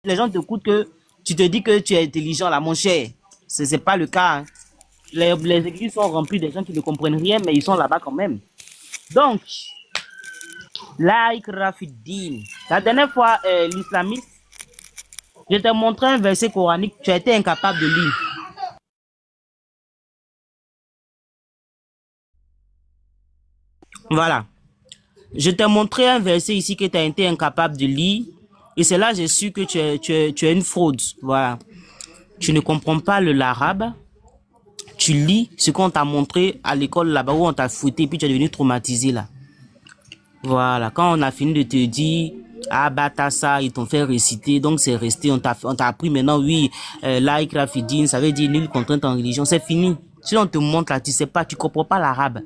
les gens t'écoutent que tu te dis que tu es intelligent là, mon cher. C'est pas le cas. Hein. Les églises sont remplies de gens qui ne comprennent rien, mais ils sont là-bas quand même. Donc, Ikrafiddin. La dernière fois, l'islamiste, je t'ai montré un verset coranique, tu as été incapable de lire. Voilà. Je t'ai montré un verset ici que tu as été incapable de lire. Et c'est là que j'ai su que tu es une fraude. Voilà. Tu ne comprends pas l'arabe. Tu lis ce qu'on t'a montré à l'école là-bas où on t'a fouetté, puis tu es devenu traumatisé là. Voilà. Quand on a fini de te dire, ah bah t'as ça, ils t'ont fait réciter, donc c'est resté, on t'a appris maintenant, oui, Ikrafiddin, ça veut dire nulle contrainte en religion, c'est fini. Si on te montre là, tu sais pas, tu comprends pas l'arabe.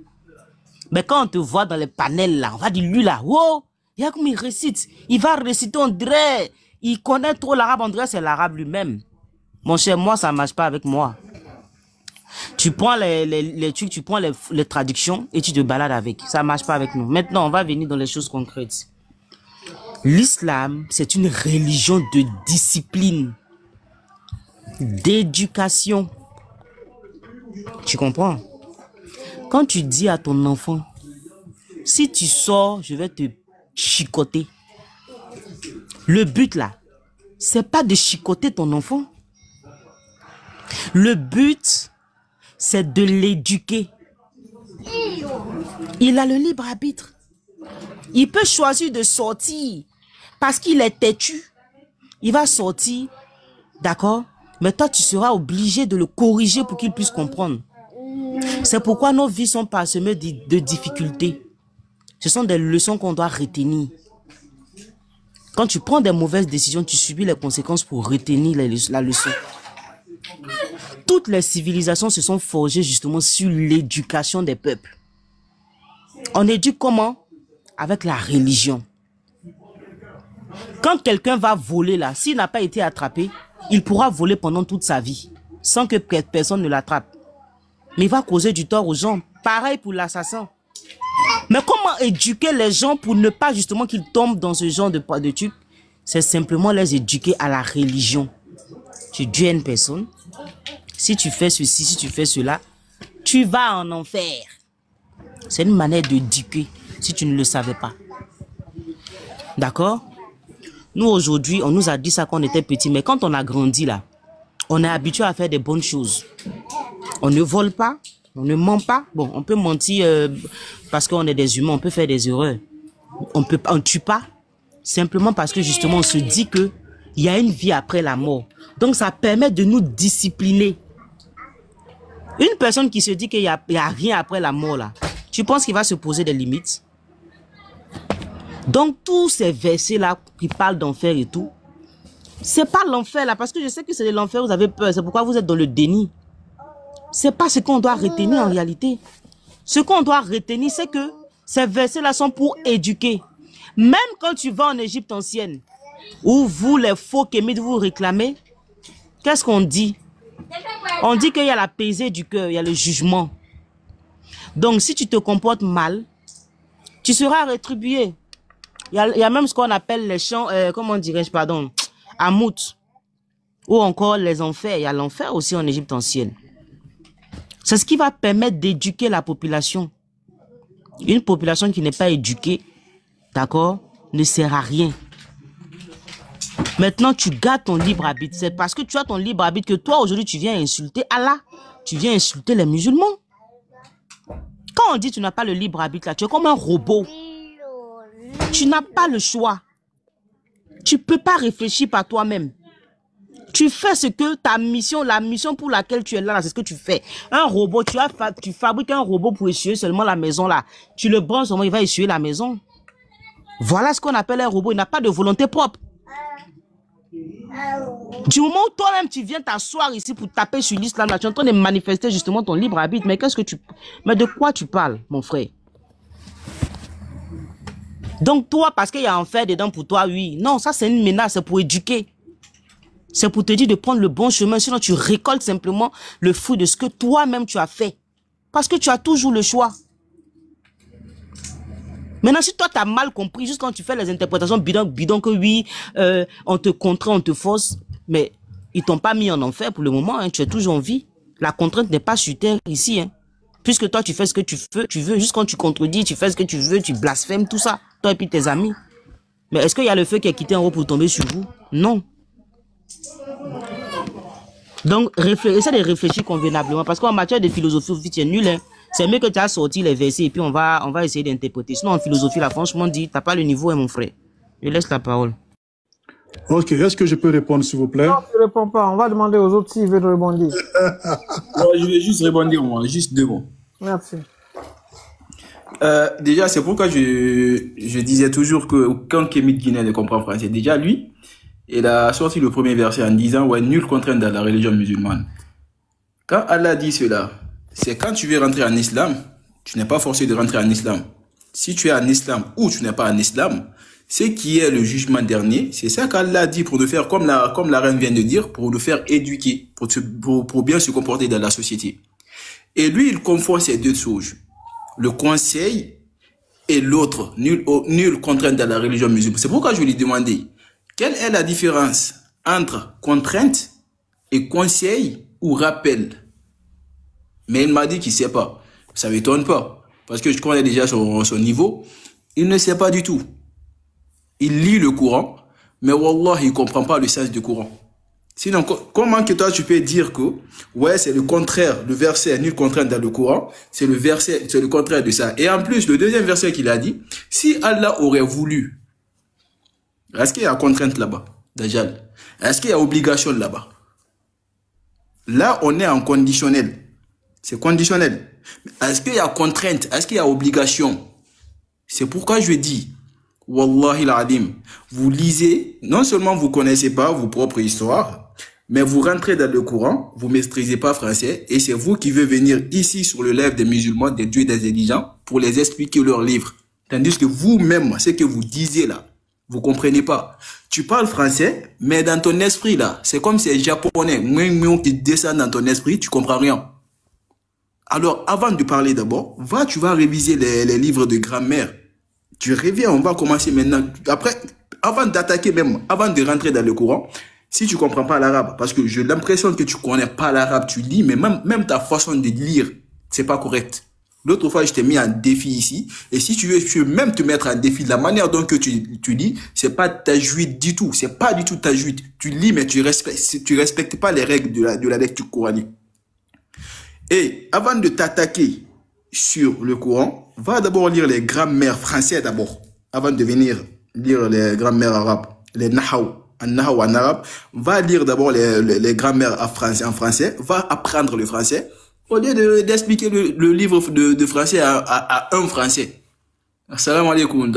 Mais quand on te voit dans les panels là, on va dire lui là, wow, il y a comme il récite. Il va réciter, on dirait, il connaît trop l'arabe, on dirait c'est l'arabe lui-même. Mon cher, moi ça marche pas avec moi. Tu prends les trucs, tu prends les traductions et tu te balades avec. Ça marche pas avec nous. Maintenant, on va venir dans les choses concrètes. L'islam, c'est une religion de discipline, d'éducation. Tu comprends? Quand tu dis à ton enfant, si tu sors, je vais te chicoter. Le but là, c'est pas de chicoter ton enfant. Le but, c'est de l'éduquer. Il a le libre arbitre. Il peut choisir de sortir parce qu'il est têtu. Il va sortir, d'accord? Mais toi, tu seras obligé de le corriger pour qu'il puisse comprendre. C'est pourquoi nos vies sont parsemées de difficultés. Ce sont des leçons qu'on doit retenir. Quand tu prends des mauvaises décisions, tu subis les conséquences pour retenir la leçon. Toutes les civilisations se sont forgées justement sur l'éducation des peuples. On éduque comment? Avec la religion. Quand quelqu'un va voler là, s'il n'a pas été attrapé, il pourra voler pendant toute sa vie, sans que personne ne l'attrape. Mais il va causer du tort aux gens. Pareil pour l'assassin. Mais comment éduquer les gens pour ne pas justement qu'ils tombent dans ce genre de truc? C'est simplement les éduquer à la religion. Tu tues une personne. Si tu fais ceci, si tu fais cela, tu vas en enfer. C'est une manière d'éduquer, si tu ne le savais pas. D'accord? Nous, aujourd'hui, on nous a dit ça quand on était petits, mais quand on a grandi là, on est habitué à faire des bonnes choses. On ne vole pas, on ne ment pas. Bon, on peut mentir parce qu'on est des humains, on peut faire des erreurs. On ne tue pas, simplement parce que justement, on se dit qu'il y a une vie après la mort. Donc, ça permet de nous discipliner. Une personne qui se dit qu'il n'y a rien après la mort, là, tu penses qu'il va se poser des limites? Donc, tous ces versets-là qui parlent d'enfer et tout, c'est pas l'enfer, là, parce que je sais que c'est de l'enfer, vous avez peur. C'est pourquoi vous êtes dans le déni. C'est pas ce qu'on doit retenir en réalité. Ce qu'on doit retenir, c'est que ces versets-là sont pour éduquer. Même quand tu vas en Égypte ancienne, où vous, les faux kémites, vous réclamez, qu'est-ce qu'on dit? On dit qu'il y a la pesée du cœur, il y a le jugement. Donc, si tu te comportes mal, tu seras rétribué. Il y a même ce qu'on appelle les champs, comment dirais-je, pardon, Amout. Ou encore les enfers. Il y a l'enfer aussi en Égypte ancienne. C'est ce qui va permettre d'éduquer la population. Une population qui n'est pas éduquée, d'accord, ne sert à rien. Maintenant, tu gardes ton libre arbitre. C'est parce que tu as ton libre arbitre que toi, aujourd'hui, tu viens insulter Allah. Tu viens insulter les musulmans. Quand on dit que tu n'as pas le libre arbitre, là, tu es comme un robot. Tu n'as pas le choix. Tu ne peux pas réfléchir par toi-même. Tu fais ce que ta mission, la mission pour laquelle tu es là, c'est ce que tu fais. Un robot, tu fabriques un robot pour essuyer seulement la maison là. Tu le branches seulement, il va essuyer la maison. Voilà ce qu'on appelle un robot. Il n'a pas de volonté propre. Du moment où toi-même tu viens t'asseoir ici pour taper sur l'islam, tu es en train de manifester justement ton libre arbitre. Mais mais de quoi tu parles, mon frère? Donc toi, parce qu'il y a un fer dedans pour toi, oui. Non, ça c'est une menace, c'est pour éduquer. C'est pour te dire de prendre le bon chemin, sinon tu récoltes simplement le fruit de ce que toi-même tu as fait. Parce que tu as toujours le choix. Maintenant, si toi, tu as mal compris, juste quand tu fais les interprétations bidon que oui, on te contraint, on te force, mais ils t'ont pas mis en enfer pour le moment, hein, tu es toujours en vie. La contrainte n'est pas sur terre ici, hein. Puisque toi, tu fais ce que tu veux, juste quand tu contredis, tu fais ce que tu veux, tu blasphèmes, tout ça, toi et puis tes amis. Mais est-ce qu'il y a le feu qui est quitté en haut pour tomber sur vous? Non. Donc, essaie de réfléchir convenablement, parce qu'en matière de philosophie, tu es nul, hein. C'est mieux que tu as sorti les versets et puis on va essayer d'interpréter. Sinon, en philosophie, là, franchement, dit, t'as pas le niveau, hein, mon frère. Je laisse la parole. Ok, est-ce que je peux répondre, s'il vous plaît? Non, tu ne réponds pas. On va demander aux autres s'ils veulent rebondir. Non, je vais juste rebondir, moi, juste 2 mots. Merci. Déjà, c'est pourquoi je disais toujours que quand Kémy Guinée ne comprend français, déjà lui, il a sorti le premier verset en disant ouais, nul contrainte dans la religion musulmane. Quand Allah dit cela, c'est quand tu veux rentrer en islam, tu n'es pas forcé de rentrer en islam. Si tu es en islam ou tu n'es pas en islam, ce qui est le jugement dernier, c'est ça qu'Allah dit pour nous faire, comme la reine vient de dire, pour nous faire éduquer, pour bien se comporter dans la société. Et lui, il confond ces deux choses. Le conseil et l'autre, nul contrainte dans la religion musulmane. C'est pourquoi je lui ai demandé, quelle est la différence entre contrainte et conseil ou rappel? Mais il m'a dit qu'il ne sait pas. Ça ne m'étonne pas. Parce que je connais déjà son niveau. Il ne sait pas du tout. Il lit le Coran, mais Wallah, il ne comprend pas le sens du Coran. Sinon, comment que toi, tu peux dire que, ouais, c'est le contraire, le verset nul contrainte dans le Coran, c'est le contraire de ça. Et en plus, le deuxième verset qu'il a dit, si Allah aurait voulu, est-ce qu'il y a contrainte là-bas, Dajjal? Est-ce qu'il y a obligation là-bas? Là, on est en conditionnel. C'est conditionnel. Est-ce qu'il y a contrainte? Est-ce qu'il y a obligation? C'est pourquoi je dis, Wallahi l'Adim, vous lisez, non seulement vous connaissez pas vos propres histoires, mais vous rentrez dans le Coran, vous maîtrisez pas français, et c'est vous qui venez venir ici sur le live des musulmans, des dieux des intelligents, pour les expliquer leurs livres. Tandis que vous-même, ce que vous disiez là, vous comprenez pas. Tu parles français, mais dans ton esprit là, c'est comme si c'est japonais, qui descend dans ton esprit, tu comprends rien. Alors, avant de parler d'abord, tu vas réviser les livres de grammaire. Tu reviens, on va commencer maintenant. Après, avant d'attaquer même, avant de rentrer dans le Coran, si tu comprends pas l'arabe, parce que j'ai l'impression que tu connais pas l'arabe, tu lis, mais même ta façon de lire, c'est pas correct. L'autre fois, je t'ai mis un défi ici, et si tu veux même te mettre un défi, la manière dont que tu lis, c'est pas tajwid du tout, c'est pas du tout tajwid. Tu lis, mais tu respectes pas les règles de la lecture coranique. Et avant de t'attaquer sur le Coran, va d'abord lire les grammaires français d'abord, avant de venir lire les grammaires arabes, les nahaw en arabe. Va lire d'abord les grammaires en français, va apprendre le français, au lieu d'expliquer le livre de français à un français. Assalamu alaikum,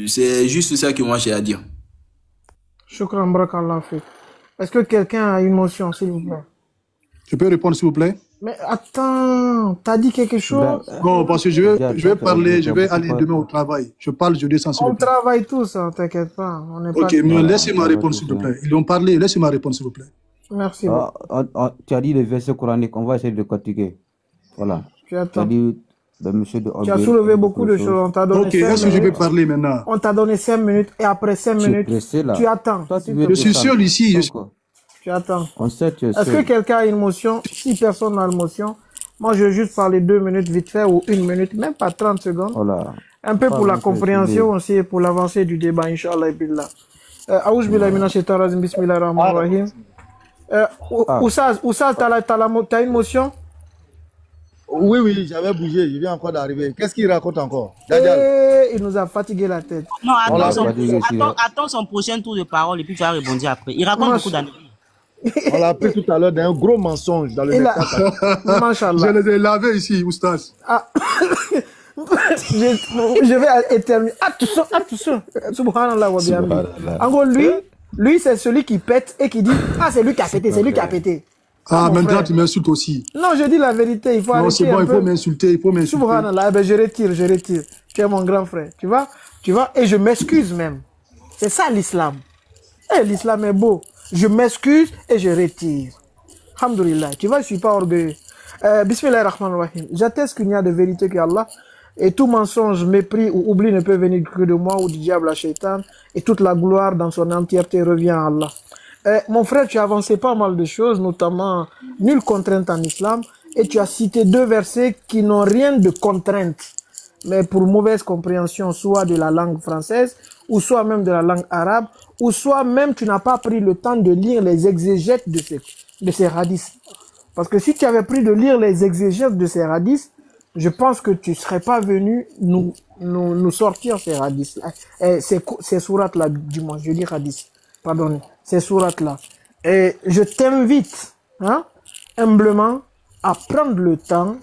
c'est juste ça que moi j'ai à dire. Shukran barakallah fik. Est-ce que quelqu'un a une motion, s'il vous plaît? Je peux répondre, s'il vous plaît? Mais attends, t'as dit quelque chose? Non, parce que je vais parler, je vais aller demain au travail. Je parle, je descends sur le On plan. travaille tous, hein, t'inquiète pas. Ok, mais laissez-moi répondre, s'il vous plaît. Ils ont parlé, laissez-moi répondre, s'il vous plaît. Merci. Tu as dit les versets coraniques, on va essayer de décortiquer. Voilà. Tu attends. Tu as soulevé beaucoup de choses. On t'a donné Ok, est-ce que je peux parler maintenant? On t'a donné 5 minutes et après 5 minutes, tu attends. Je suis seul ici. Tu attends. On sait, tu es Est-ce que quelqu'un a une motion? Si personne n'a une motion, moi je vais juste parler 2 minutes vite fait ou 1 minute, même pas 30 secondes. Voilà. Un peu pour la compréhension aussi et pour l'avancée du débat, Inch'Allah. Aouj billahi minash shaitanir rajim, bismillahir rahmanir rahim. Oussaz, t'as une motion? Oui, j'avais bougé, je viens encore d'arriver. Qu'est-ce qu'il raconte encore? Il nous a fatigué la tête. Non, attends son prochain tour de parole et puis tu vas répondre après. Il raconte beaucoup d'années. On l'a appris tout à l'heure d'un gros mensonge dans le Machallah. Je les ai lavés ici, Oustaz. Je vais éternuer. Attention. Subhanallah wa bihamdi. En gros, lui c'est celui qui pète et qui dit c'est lui qui a pété. Maintenant tu m'insultes aussi. Non, je dis la vérité, il faut arrêter. Non, c'est bon, il faut m'insulter, Subhanallah, je retire. Tu es mon grand frère, tu vois, et je m'excuse même. C'est ça l'islam. L'islam est beau. Je m'excuse et je retire. Alhamdulillah. Tu vois, je ne suis pas orgueilleux. Bismillahirrahmanirrahim. J'atteste qu'il n'y a de vérité qu'Allah Et tout mensonge, mépris ou oubli ne peut venir que de moi ou du diable à Shaitan. Et toute la gloire dans son entièreté revient à Allah. Mon frère, tu as avancé pas mal de choses, notamment nulle contrainte en islam. Et tu as cité 2 versets qui n'ont rien de contrainte. Mais pour mauvaise compréhension, soit de la langue française, ou soit même de la langue arabe, ou soit même tu n'as pas pris le temps de lire les exégètes de ces hadiths. Parce que si tu avais pris de lire les exégètes de ces hadiths, je pense que tu ne serais pas venu nous sortir ces hadiths. Ces sourates-là, du moins, je dis hadiths, pardon, ces sourates-là. Et je t'invite, hein, humblement, à prendre le temps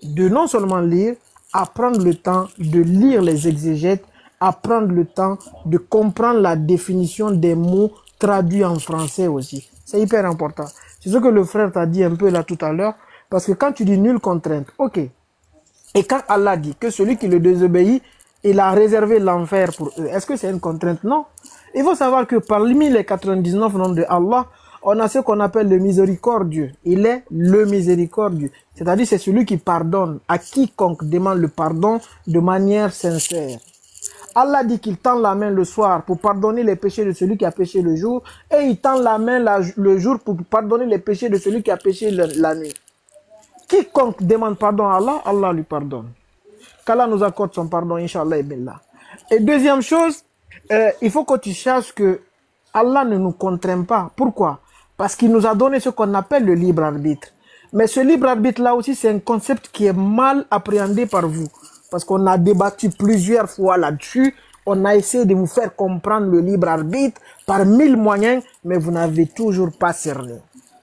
de non seulement lire, à prendre le temps de lire les exégètes, à prendre le temps de comprendre la définition des mots traduits en français aussi. C'est hyper important. C'est ce que le frère t'a dit un peu là tout à l'heure, parce que quand tu dis nulle contrainte, ok. Et quand Allah dit que celui qui le désobéit, il a réservé l'enfer pour eux, est-ce que c'est une contrainte? Non. Il faut savoir que parmi les 99 noms de Allah, on a ce qu'on appelle le miséricordieux. Il est le miséricordieux. C'est-à-dire c'est celui qui pardonne à quiconque demande le pardon de manière sincère. Allah dit qu'il tend la main le soir pour pardonner les péchés de celui qui a péché le jour, et il tend la main le jour pour pardonner les péchés de celui qui a péché la nuit. Quiconque demande pardon à Allah, Allah lui pardonne. Qu'Allah nous accorde son pardon, Inch'Allah et Billah. Et deuxième chose, il faut que tu saches que Allah ne nous contraint pas. Pourquoi? Parce qu'il nous a donné ce qu'on appelle le libre arbitre. Mais ce libre arbitre-là aussi, c'est un concept qui est mal appréhendé par vous. Parce qu'on a débattu plusieurs fois là-dessus. On a essayé de vous faire comprendre le libre arbitre par 1000 moyens, mais vous n'avez toujours pas cerné.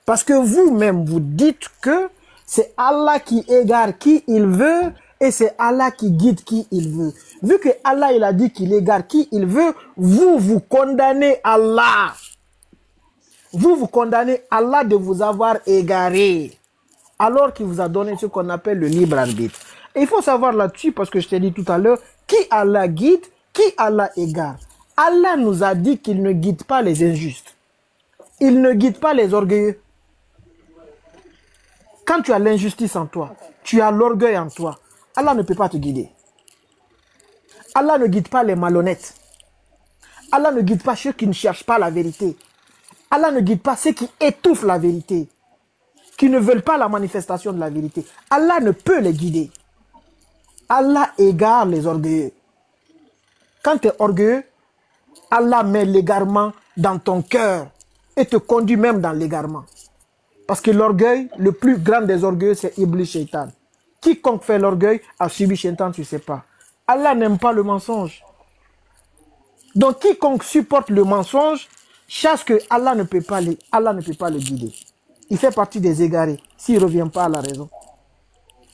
Parce que vous-même, vous dites que c'est Allah qui égare qui il veut et c'est Allah qui guide qui il veut. Vu que Allah il a dit qu'il égare qui il veut, vous condamnez Allah. Vous condamnez Allah de vous avoir égaré, alors qu'il vous a donné ce qu'on appelle le libre arbitre. Et il faut savoir là-dessus, parce que je t'ai dit tout à l'heure, qui Allah guide, qui Allah égare. Allah nous a dit qu'il ne guide pas les injustes. Il ne guide pas les orgueilleux. Quand tu as l'injustice en toi, tu as l'orgueil en toi, Allah ne peut pas te guider. Allah ne guide pas les malhonnêtes. Allah ne guide pas ceux qui ne cherchent pas la vérité. Allah ne guide pas ceux qui étouffent la vérité, qui ne veulent pas la manifestation de la vérité. Allah ne peut les guider. Allah égare les orgueilleux. Quand tu es orgueilleux, Allah met l'égarement dans ton cœur et te conduit même dans l'égarement. Parce que l'orgueil, le plus grand des orgueilleux, c'est Iblis Shaitan. Quiconque fait l'orgueil a subi Shaitan, tu ne sais pas. Allah n'aime pas le mensonge. Donc quiconque supporte le mensonge, chasse que Allah ne peut pas le guider. Il fait partie des égarés, s'il ne revient pas à la raison.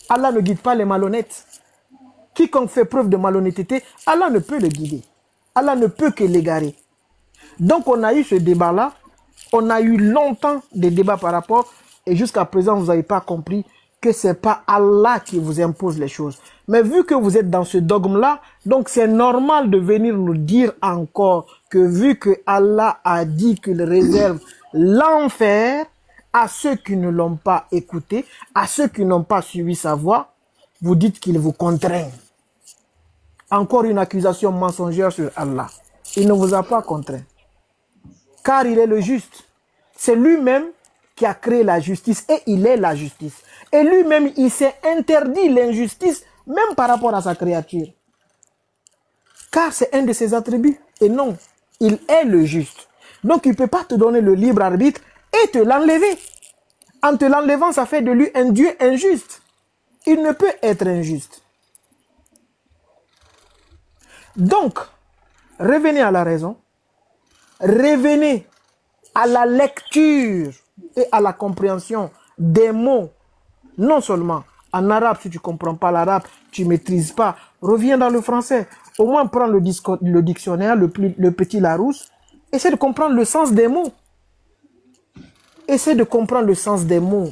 Allah ne guide pas les malhonnêtes. Quiconque fait preuve de malhonnêteté, Allah ne peut le guider. Allah ne peut que l'égarer. Donc on a eu ce débat-là. On a eu longtemps des débats par rapport, et jusqu'à présent, vous n'avez pas compris que ce n'est pas Allah qui vous impose les choses. Mais vu que vous êtes dans ce dogme-là, donc c'est normal de venir nous dire encore que vu que Allah a dit qu'il réserve l'enfer à ceux qui ne l'ont pas écouté, à ceux qui n'ont pas suivi sa voix, vous dites qu'il vous contraint. Encore une accusation mensongère sur Allah. Il ne vous a pas contraint. Car il est le juste. C'est lui-même qui a créé la justice et il est la justice. Et lui-même, il s'est interdit l'injustice même par rapport à sa créature. Car c'est un de ses attributs. Et non, il est le juste. Donc il ne peut pas te donner le libre arbitre et te l'enlever. En te l'enlevant, ça fait de lui un Dieu injuste. Il ne peut être injuste. Donc, revenez à la raison. Revenez à la lecture et à la compréhension des mots. Non seulement en arabe, si tu ne comprends pas l'arabe, tu ne maîtrises pas. Reviens dans le français. Au moins, prends le dictionnaire, le petit Larousse. Essaie de comprendre le sens des mots. Essaie de comprendre le sens des mots.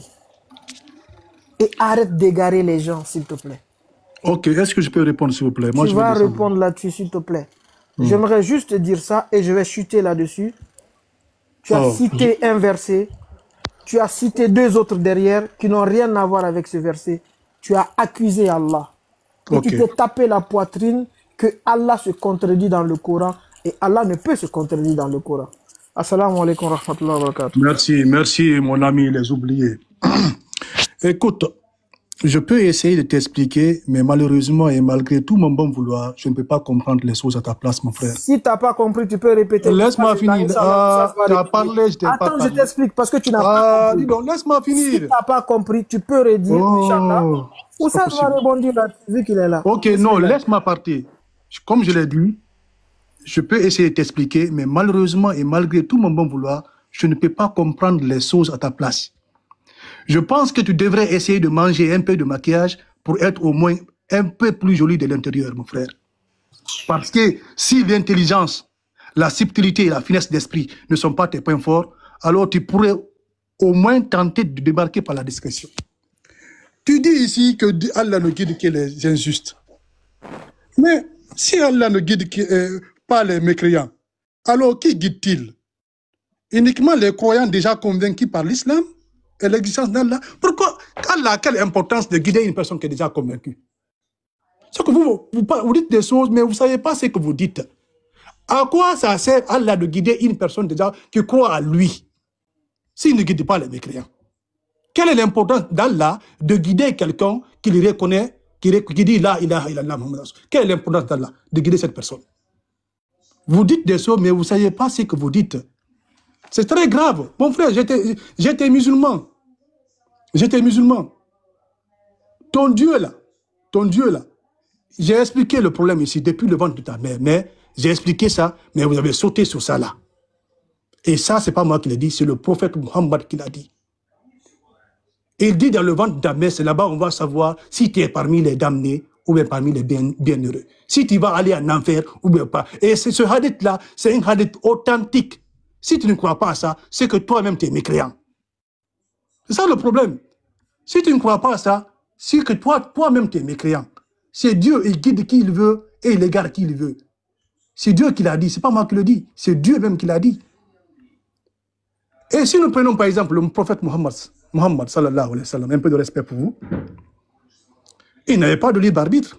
Et arrête d'égarer les gens, s'il te plaît. Ok, est-ce que je peux répondre, s'il vous plaît? Tu vas répondre là-dessus, s'il te plaît. J'aimerais juste te dire ça et je vais chuter là-dessus. Tu as cité un verset. Tu as cité 2 autres derrière qui n'ont rien à voir avec ce verset. Tu as accusé Allah. Et tu t'es tapé la poitrine que Allah se contredit dans le Coran et Allah ne peut se contredire dans le Coran. Assalamu alaikum wa rahmatullahi wa barakatuh. Merci mon ami les oubliés. Écoute, je peux essayer de t'expliquer, mais malheureusement et malgré tout mon bon vouloir, je ne peux pas comprendre les choses à ta place, mon frère. Si tu n'as pas compris, tu peux répéter. Laisse-moi finir. Tu as parlé, je t'ai pas parlé. Attends, je t'explique parce que tu n'as pas compris. Dis donc, laisse-moi finir. Si tu n'as pas compris, tu peux redire. Ou ça va rebondir là, vu qu'il est là. Ok, non, laisse-moi partir. Comme je l'ai dit, je peux essayer de t'expliquer, mais malheureusement et malgré tout mon bon vouloir, je ne peux pas comprendre les choses à ta place. Je pense que tu devrais essayer de manger un peu de maquillage pour être au moins un peu plus joli de l'intérieur, mon frère. Parce que si l'intelligence, la subtilité et la finesse d'esprit ne sont pas tes points forts, alors tu pourrais au moins tenter de débarquer par la discrétion. Tu dis ici que Allah ne guide que les injustes. Mais si Allah ne guide pas les mécréants, alors qui guide-t-il? Uniquement les croyants déjà convaincus par l'islam et l'existence d'Allah. Pourquoi Allah a quelle importance de guider une personne qui est déjà convaincue? C'est que vous dites des choses, mais vous ne savez pas ce que vous dites. À quoi ça sert Allah de guider une personne déjà qui croit à lui, s'il ne guide pas les mécréants? Quelle est l'importance d'Allah de guider quelqu'un qui le reconnaît, qui dit La ilaha illallah Muhammad Rasul? Quelle est l'importance d'Allah de guider cette personne? Vous dites des choses, mais vous ne savez pas ce que vous dites. C'est très grave. Mon frère, j'étais musulman. J'étais musulman. Ton Dieu là, j'ai expliqué le problème ici depuis le ventre de ta mère, mais j'ai expliqué ça, mais vous avez sauté sur ça là. Et ça, c'est pas moi qui l'ai dit, c'est le prophète Muhammad qui l'a dit. Il dit dans le ventre de ta mère, c'est là-bas on va savoir si tu es parmi les damnés ou bien parmi les bienheureux. Si tu vas aller en enfer ou bien pas. Et ce hadith-là, c'est un hadith authentique. Si tu ne crois pas à ça, c'est que toi-même tu es mécréant. C'est ça le problème. Si tu ne crois pas à ça, c'est que toi-même tu es mécréant. C'est Dieu, il guide qui il veut et il égare qui il veut. C'est Dieu qui l'a dit, c'est pas moi qui le dis, c'est Dieu même qui l'a dit. Et si nous prenons par exemple le prophète Muhammad sallallahu alayhi wa sallam, un peu de respect pour vous, il n'avait pas de libre arbitre.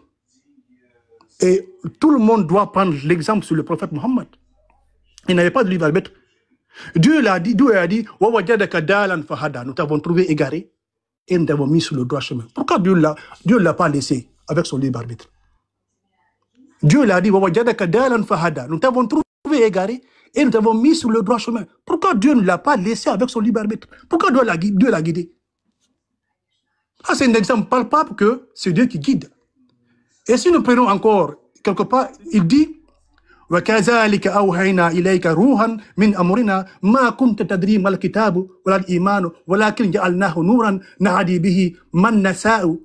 Et tout le monde doit prendre l'exemple sur le prophète Muhammad. Il n'avait pas de libre arbitre. Dieu a dit, nous t'avons trouvé égaré et nous t'avons mis sur le droit chemin. Pourquoi Dieu ne l'a pas laissé avec son libre arbitre? Dieu l'a dit, nous t'avons trouvé égaré et nous t'avons mis sur le droit chemin. Pourquoi Dieu ne l'a pas laissé avec son libre arbitre? Pourquoi Dieu l'a guidé? Ah, c'est un exemple palpable que c'est Dieu qui guide. Et si nous prenons encore, quelque part, il dit وَكَذَلِكَ أَوْحَيْنَا إِلَيْكَ رُوحًا مِنْ أَمْرِنَا مَا كُنْتَ تَدْرِي مَا الْكِتَابُ وَلَا الْإِيمَانُ وَلَكِنْ جَعَلْنَاهُ نُورًا نَهْدِي بِهِ مَنْ نَشَاءُ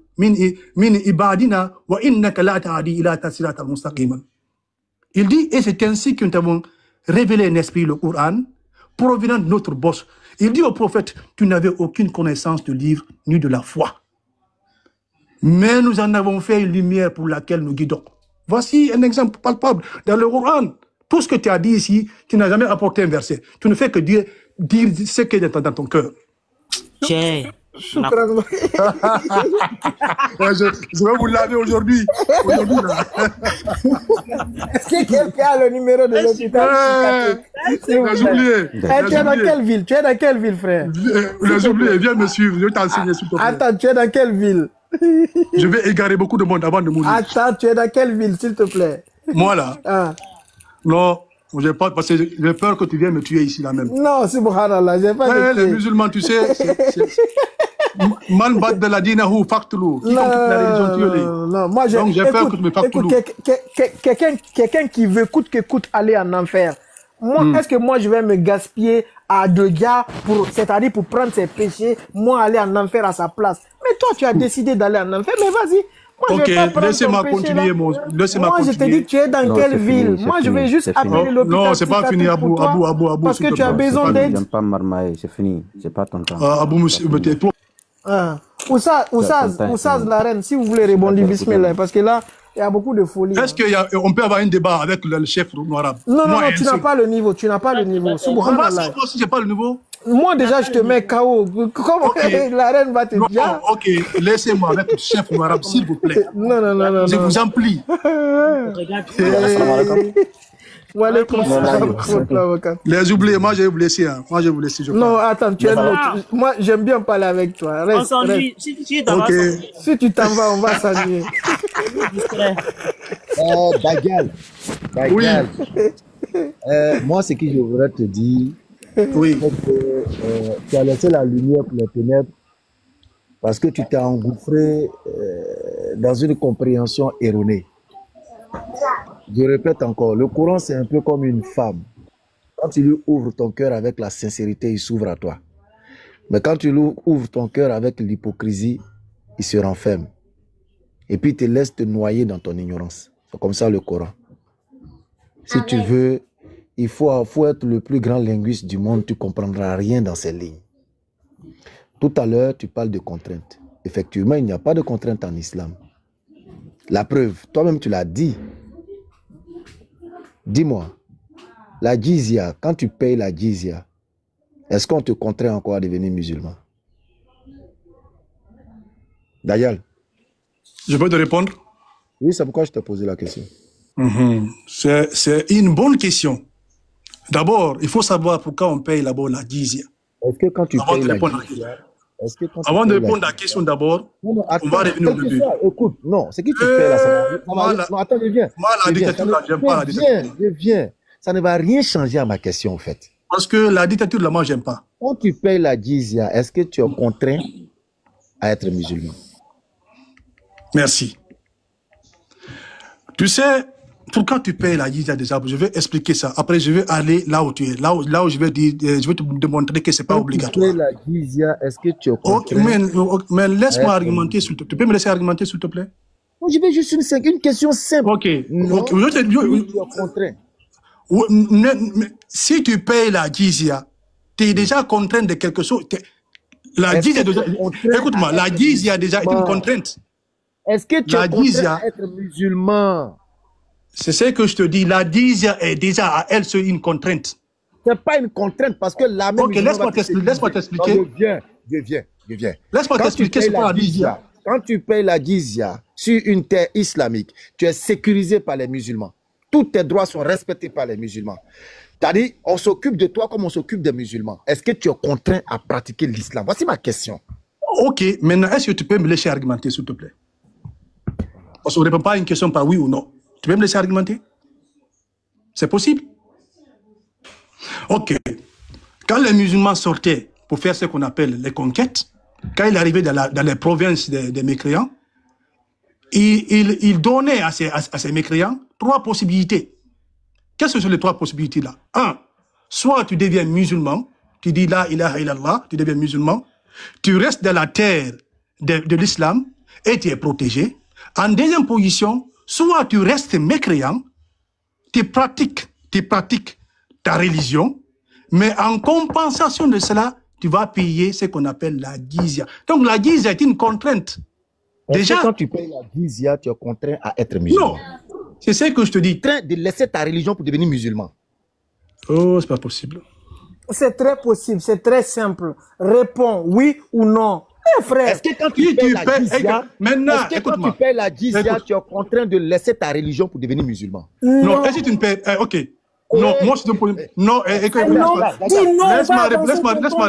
مِنْ عِبَادِنَا وَإِنَّكَ لَا تَهْدِي إِلَىٰ صِرَاطٍ مُسْتَقِيمٍ. Il dit, et c'est ainsi que nous avons révélé un esprit, le Coran, provenant de notre boss. Il dit au prophète, tu n'avais aucune connaissance du livre ni de la foi. Mais nous en avons fait une lumière pour laquelle nous guidons. Voici un exemple palpable dans le Coran. Tout ce que tu as dit ici, tu n'as jamais apporté un verset. Tu ne fais que dire ce qui est dans ton cœur. Tiens. Je vais vous laver aujourd'hui. Est-ce que quelqu'un a le numéro de l'hôpital? Les oubliés. Tu es dans quelle ville? Tu es dans quelle ville, frère? Les oubliés, viens me suivre. Je vais t'enseigner sur ton frère. Attends, tu es dans quelle ville? Je vais égarer beaucoup de monde avant de mourir. Attends, tu es dans quelle ville, s'il te plaît? Moi, là? Ah. Non, j'ai pas, parce que j'ai peur que tu viennes me tuer ici, là même. Non, subhanallah, j'ai pas les musulmans, tu sais, Man baddaladinahu faqtulu. Non, moi, donc j'ai peur que tu me faqtulu. Quelqu'un qui veut coûte que coûte aller en enfer. Moi, est-ce que moi, je vais me gaspiller à deux gars c'est-à-dire pour prendre ses péchés, moi aller en enfer à sa place? Mais toi, tu as décidé d'aller en enfer, mais vas-y. Moi, ok, laissez-moi continuer. Moi, je te dis, tu es dans quelle ville? Moi, je vais juste appeler l'hôpital. Non, c'est pas fini, Abou. Parce que tu as besoin d'aide. J'aime pas marmailler, c'est fini. C'est pas ton temps. Abou, monsieur, toi. Oussaz, la reine, si vous voulez rebondir, bismillah, parce que là, il y a beaucoup de folie. Est-ce qu'on peut avoir un débat avec le chef noir? Non, tu n'as pas le niveau, Subhanallah. Moi, si j'ai pas le niveau. Moi, déjà, je te mets KO. Comment la reine va te dire? Non, ok, laissez-moi avec le chef arabe, s'il vous plaît. Non, non, non, non. Je vous en prie. Les oubliés, moi, je vais vous laisser. Hein. Moi, je vais vous laisser. Non, attends, tu es l'autre. Moi, j'aime bien parler avec toi. Reste, on s'ennuie. Si tu t'en vas, si tu t'en vas, on va s'ennuyer. Dagal. Oui. Moi, ce que je voudrais te dire, oui. Tu as laissé la lumière pour les ténèbres parce que tu t'es engouffré dans une compréhension erronée. Je répète encore, le Coran c'est un peu comme une femme. Quand tu lui ouvres ton cœur avec la sincérité, il s'ouvre à toi. Mais quand tu lui ouvres ton cœur avec l'hypocrisie, il se renferme. Et puis il te laisse te noyer dans ton ignorance. C'est comme ça le Coran. Si tu veux, il faut être le plus grand linguiste du monde, tu ne comprendras rien dans ces lignes. Tout à l'heure, tu parles de contraintes. Effectivement, il n'y a pas de contraintes en islam. La preuve, toi-même tu l'as dit. Dis-moi, la jizya, quand tu payes la jizya, est-ce qu'on te contraint encore à devenir musulman? Dayal. Je peux te répondre? Oui, c'est pourquoi je t'ai posé la question. C'est une bonne question. D'abord, il faut savoir pourquoi on paye d'abord la jizya. Est-ce que quand tu payes la jizya... Avant de répondre à la question d'abord, on va revenir au début. Écoute, non, ce que tu fais là, non, attends, je viens. Moi, la dictature, là, j'aime pas la dictature. Je viens. Ça ne va rien changer à ma question, en fait. Parce que la dictature, là, moi, j'aime pas. Quand tu payes la jizya, est-ce que tu es contraint à être musulman? Merci. Tu sais, pourquoi tu payes la jizya déjà? Je vais expliquer ça. Après, je vais aller là où tu es. Là où je vais dire, je vais te démontrer que c'est pas obligatoire. Tu payes la jizya, est-ce que tu es contraint? Mais laisse-moi argumenter, s'il te plaît. Tu peux me laisser argumenter, s'il te plaît? Je vais juste une question simple. Ok. Non, tu es contraint. Si tu payes la jizya, tu es déjà contraint de quelque chose. La jizya déjà... Écoute-moi, la jizya déjà est une contrainte. Est-ce que tu es contraint à être musulman? C'est ce que je te dis. La jizya est déjà à elle seule une contrainte. Ce n'est pas une contrainte parce que la même... Ok, laisse-moi t'expliquer. Je viens. Laisse-moi t'expliquer ce qu'est la jizya. Quand tu payes la jizya sur une terre islamique, tu es sécurisé par les musulmans. Tous tes droits sont respectés par les musulmans. C'est-à-dire, on s'occupe de toi comme on s'occupe des musulmans. Est-ce que tu es contraint à pratiquer l'islam? Voici ma question. Ok, maintenant, est-ce que tu peux me laisser argumenter, s'il te plaît? Parce qu'on ne répond pas à une question par oui ou non. Tu peux me laisser argumenter? C'est possible? Ok. Quand les musulmans sortaient pour faire ce qu'on appelle les conquêtes, quand ils arrivaient dans les provinces des mécréants, ils donnaient à ces mécréants 3 possibilités. Quelles sont les 3 possibilités-là? 1. Soit tu deviens musulman, tu dis la ilaha illallah, tu deviens musulman, tu restes dans la terre de l'islam et tu es protégé. En deuxième position, soit tu restes mécréant, tu pratiques ta religion, mais en compensation de cela, tu vas payer ce qu'on appelle la jizya. Donc la jizya est une contrainte. Déjà, quand tu payes la jizya, tu es contraint à être musulman. Non, c'est ce que je te dis. Tu es contraint de laisser ta religion pour devenir musulman. Oh, c'est pas possible. C'est très possible, c'est très simple. Réponds oui ou non. Frère, est-ce que quand tu payes la jizya, tu es contraint de laisser ta religion pour devenir musulman? Non, est-ce que tu ne payes... ok. Non, moi je te pose... Non, écoute, laisse-moi répondre. Laisse-moi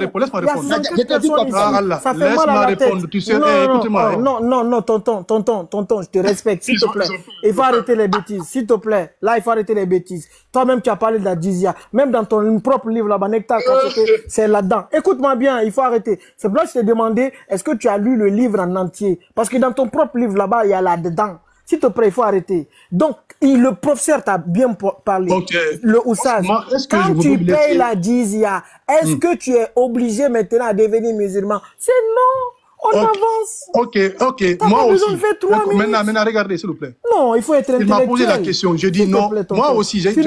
répondre. Tu sais, écoute-moi. Non, tonton, je te respecte, s'il te plaît. Il faut arrêter les bêtises, s'il te plaît. Là, il faut arrêter les bêtises. Toi-même, tu as parlé de la jizya. Même dans ton propre livre, là-bas, Nectar, c'est là-dedans. Écoute-moi bien, il faut arrêter. C'est pour ça que je t'ai demandé, est-ce que tu as lu le livre en entier? Parce que dans ton propre livre, là-bas, il y a là-dedans. S'il te plaît, il faut arrêter. Donc, le professeur t'a bien parlé. Okay. Le Oussage. Quand tu payes la jizya, est-ce que tu es obligé maintenant à devenir musulman? C'est non. On avance. Ok. Moi aussi. Maintenant, regardez, s'il vous plaît. Non, il faut être intellectuel. Il m'a posé la question. Je dis non. Moi aussi, j'ai dit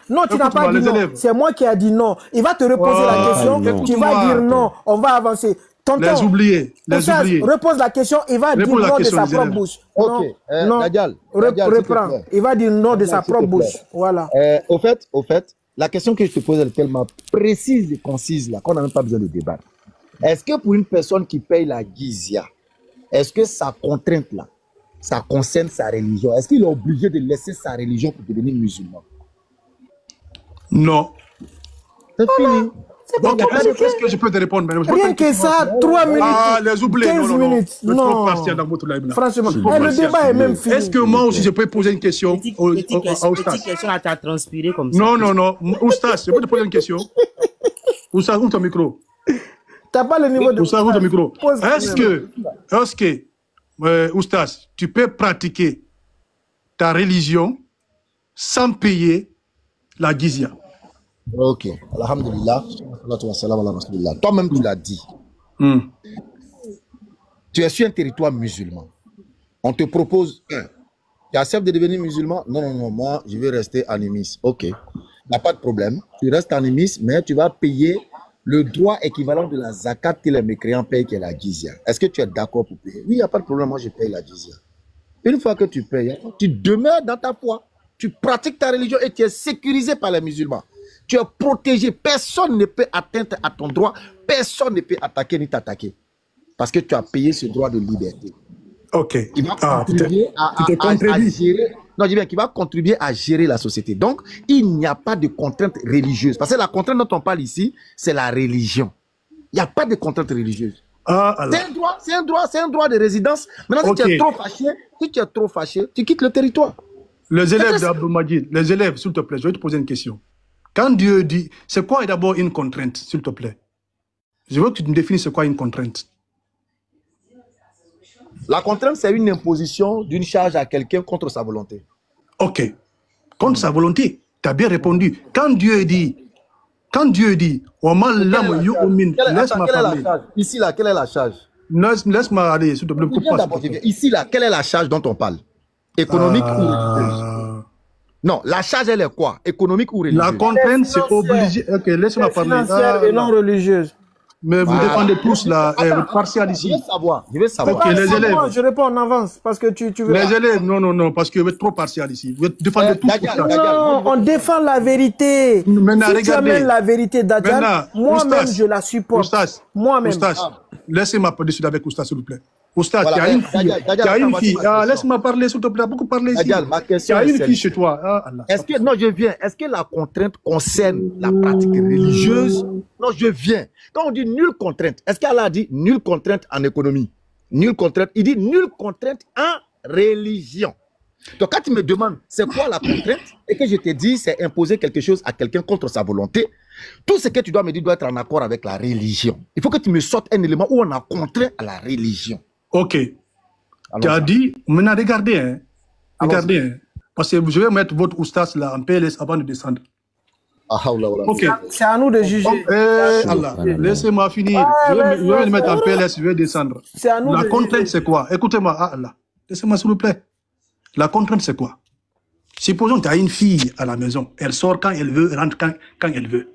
non. Tu n'as pas dit non. C'est moi qui ai dit non. Il va te reposer la question. Tu vas dire non. On va avancer. Les oubliés. Repose la question, il va dire non de sa propre bouche. Ok, non. Reprends. Il va dire non de sa propre bouche. Voilà. Au fait, la question que je te pose, elle est tellement précise et concise là qu'on n'a même pas besoin de débattre. Est-ce que pour une personne qui paye la jizya, est-ce que sa contrainte là, ça concerne sa religion? Est-ce qu'il est obligé de laisser sa religion pour devenir musulman? Non. C'est fini. Donc, est-ce que je peux te répondre, madame? Rien que ça, 3 minutes. Ah, les oubliés, 15 minutes. Non. Franchement, le débat est même fini. Est-ce que moi aussi je peux poser une question au Oustas? Petite question à t'a transpiré comme ça. Non. Oustas, je peux te poser une question? Oustas, ouvre ton micro. T'as pas le niveau de... Oustas, ouvre ton micro. Est-ce que, Oustas, tu peux pratiquer ta religion sans payer la jizya? Ok, alhamdulillah. Toi-même, tu l'as dit. Tu es sur un territoire musulman. On te propose, tu acceptes de devenir musulman? Non, moi, je vais rester animiste. Ok, il n'y a pas de problème. Tu restes animiste, mais tu vas payer le droit équivalent de la zakat que les mécréants payent, qui est la jizya. Est-ce que tu es d'accord pour payer? Oui, il n'y a pas de problème, moi, je paye la jizya. Une fois que tu payes, tu demeures dans ta foi. Tu pratiques ta religion et tu es sécurisé par les musulmans. Tu es protégé. Personne ne peut atteindre à ton droit. Personne ne peut attaquer ni t'attaquer. Parce que tu as payé ce droit de liberté. Ok. Qui va contribuer à gérer. Non, je dis bien qu'il va contribuer à gérer la société. Donc, il n'y a pas de contrainte religieuse. Parce que la contrainte dont on parle ici, c'est la religion. Il n'y a pas de contrainte religieuse. C'est un droit de résidence. Maintenant, si tu es trop fâché, tu quittes le territoire. Les élèves d'Abdou Majid, les élèves, s'il te plaît, je vais te poser une question. Quand Dieu dit, c'est quoi d'abord une contrainte, s'il te plaît? Je veux que tu me définisses c'est quoi une contrainte. La contrainte, c'est une imposition d'une charge à quelqu'un contre sa volonté. Ok. Contre sa volonté, tu as bien répondu. Quand Dieu dit, laisse-moi parler. Ici, là, quelle est la charge? Laisse-moi aller, s'il te plaît. Ici, là, quelle est la charge dont on parle? Économique ou religieuse? Non, la charge, elle est quoi? Économique ou religieuse? La contrainte, c'est obligé. Ok, laisse-moi parler. Financière et non religieuse. Mais vous défendez tous la partial ici. Je vais savoir. Ok, les élèves. Je réponds en avance parce que tu veux. Les élèves, non, parce que vous êtes trop partial ici. Vous défendez tous. Non, on défend la vérité. Maintenant, si tu amènes la vérité d'Adjal, moi-même, je la supporte. Moi-même. Laissez-moi parler avec Oustas, s'il vous plaît. Oustas, tu as une fille. Laisse-moi parler, s'il te plaît. Beaucoup parler ici. Tu as une fille chez toi. Non, je viens. Est-ce que la contrainte concerne la pratique religieuse? Non, je viens. Quand on dit nulle contrainte, est-ce qu'Allah a dit nulle contrainte en économie? Nulle contrainte. Il dit nulle contrainte en religion. Donc, quand tu me demandes c'est quoi la contrainte et que je te dis c'est imposer quelque chose à quelqu'un contre sa volonté, tout ce que tu dois me dire doit être en accord avec la religion. Il faut que tu me sortes un élément où on a contraint à la religion. Ok. Tu as dit, maintenant regardez, parce que je vais mettre votre oustas là en PLS avant de descendre. Ok. C'est à nous de juger. Allah, laissez-moi finir. Je vais le mettre en PLS, je vais descendre. La contrainte, c'est quoi? Écoutez-moi, Allah. Laissez-moi, s'il vous plaît. La contrainte, c'est quoi? Supposons que tu as une fille à la maison. Elle sort quand elle veut, rentre quand elle veut.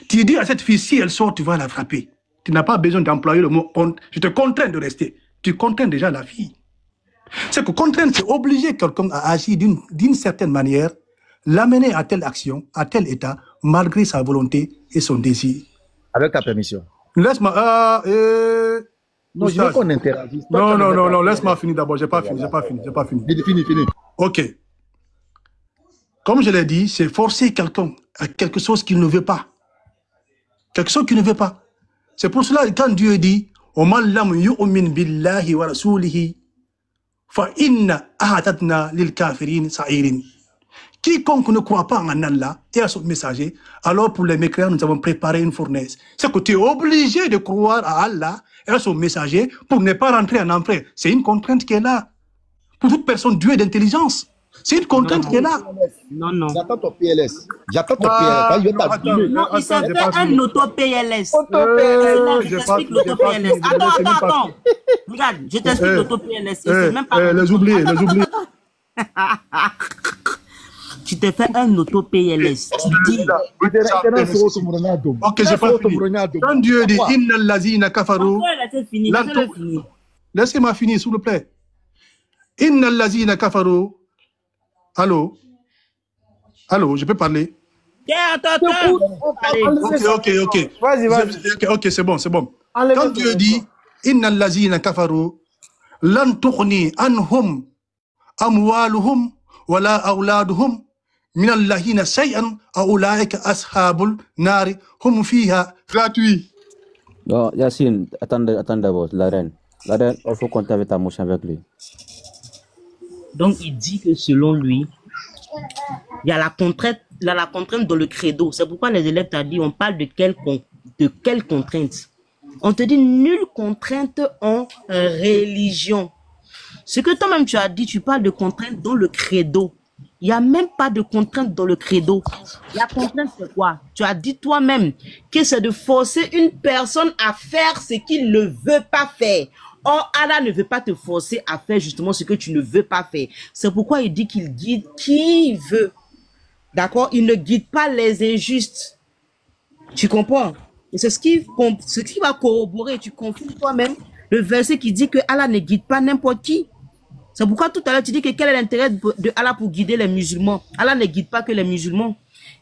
Tu dis à cette fille, si elle sort, tu vas la frapper. Tu n'as pas besoin d'employer le mot je te contrains de rester. Tu contrains déjà la fille. C'est que contraindre, c'est obliger quelqu'un à agir d'une certaine manière, l'amener à telle action, à tel état, malgré sa volonté et son désir. Avec ta permission. Laisse-moi... non, je veux qu'on interagisse. Non, laisse-moi finir d'abord. J'ai pas fini. Fini. Ok. Comme je l'ai dit, c'est forcer quelqu'un à quelque chose qu'il ne veut pas. Quelque chose qu'il ne veut pas. C'est pour cela que quand Dieu dit « Oman lam yu'min billahi wa rasulihi fa inna ahatatna lil kafirin sa'irin » Quiconque ne croit pas en Allah et à son messager, alors pour les mécréants, nous avons préparé une fournaise. C'est que tu es obligé de croire à Allah et à son messager pour ne pas rentrer en enfer. C'est une contrainte qui est là. Pour toute personne douée d'intelligence. C'est une contrainte qui est là. Non. J'attends ton PLS. Il s'est fait un auto-PLS. Je t'explique l'auto-PLS. Attends. Regarde, je t'explique l'auto-PLS. Les oubliés. Tu te fais un auto-PLS. Tu dis... Ok, j'ai pas fini. Quand Dieu dit « Inna allazina kafaru » Laissez-moi finir, s'il vous plaît. « Inna allazina kafaru » Allô, je peux parler? Allez. Ok. Vas-y. Ok, c'est bon. Enlevez Quand ton Dieu dit, Inna lazina kafaru, lan tughni anhum amwaluhum wala awladuhum min allahina shay'an aulaika ashabul nari hum fiha gratuit. Non, Yacine, attendez d'abord, la reine. La reine, il faut compter avec ta mouche avec lui. Donc, il dit que selon lui, il y a la contrainte dans le credo. C'est pourquoi les élèves t'ont dit, on parle de quelle contrainte? On te dit nulle contrainte en religion. Ce que toi-même tu as dit, tu parles de contrainte dans le credo. Il n'y a même pas de contrainte dans le credo. La contrainte, c'est quoi? Tu as dit toi-même que c'est de forcer une personne à faire ce qu'il ne veut pas faire. Or, Allah ne veut pas te forcer à faire justement ce que tu ne veux pas faire. C'est pourquoi il dit qu'il guide qui il veut. D'accord? Il ne guide pas les injustes. Tu comprends? Et c'est ce qui va corroborer. Tu confonds toi-même le verset qui dit que Allah ne guide pas n'importe qui. C'est pourquoi tout à l'heure tu dis que quel est l'intérêt de Allah pour guider les musulmans? Allah ne guide pas que les musulmans.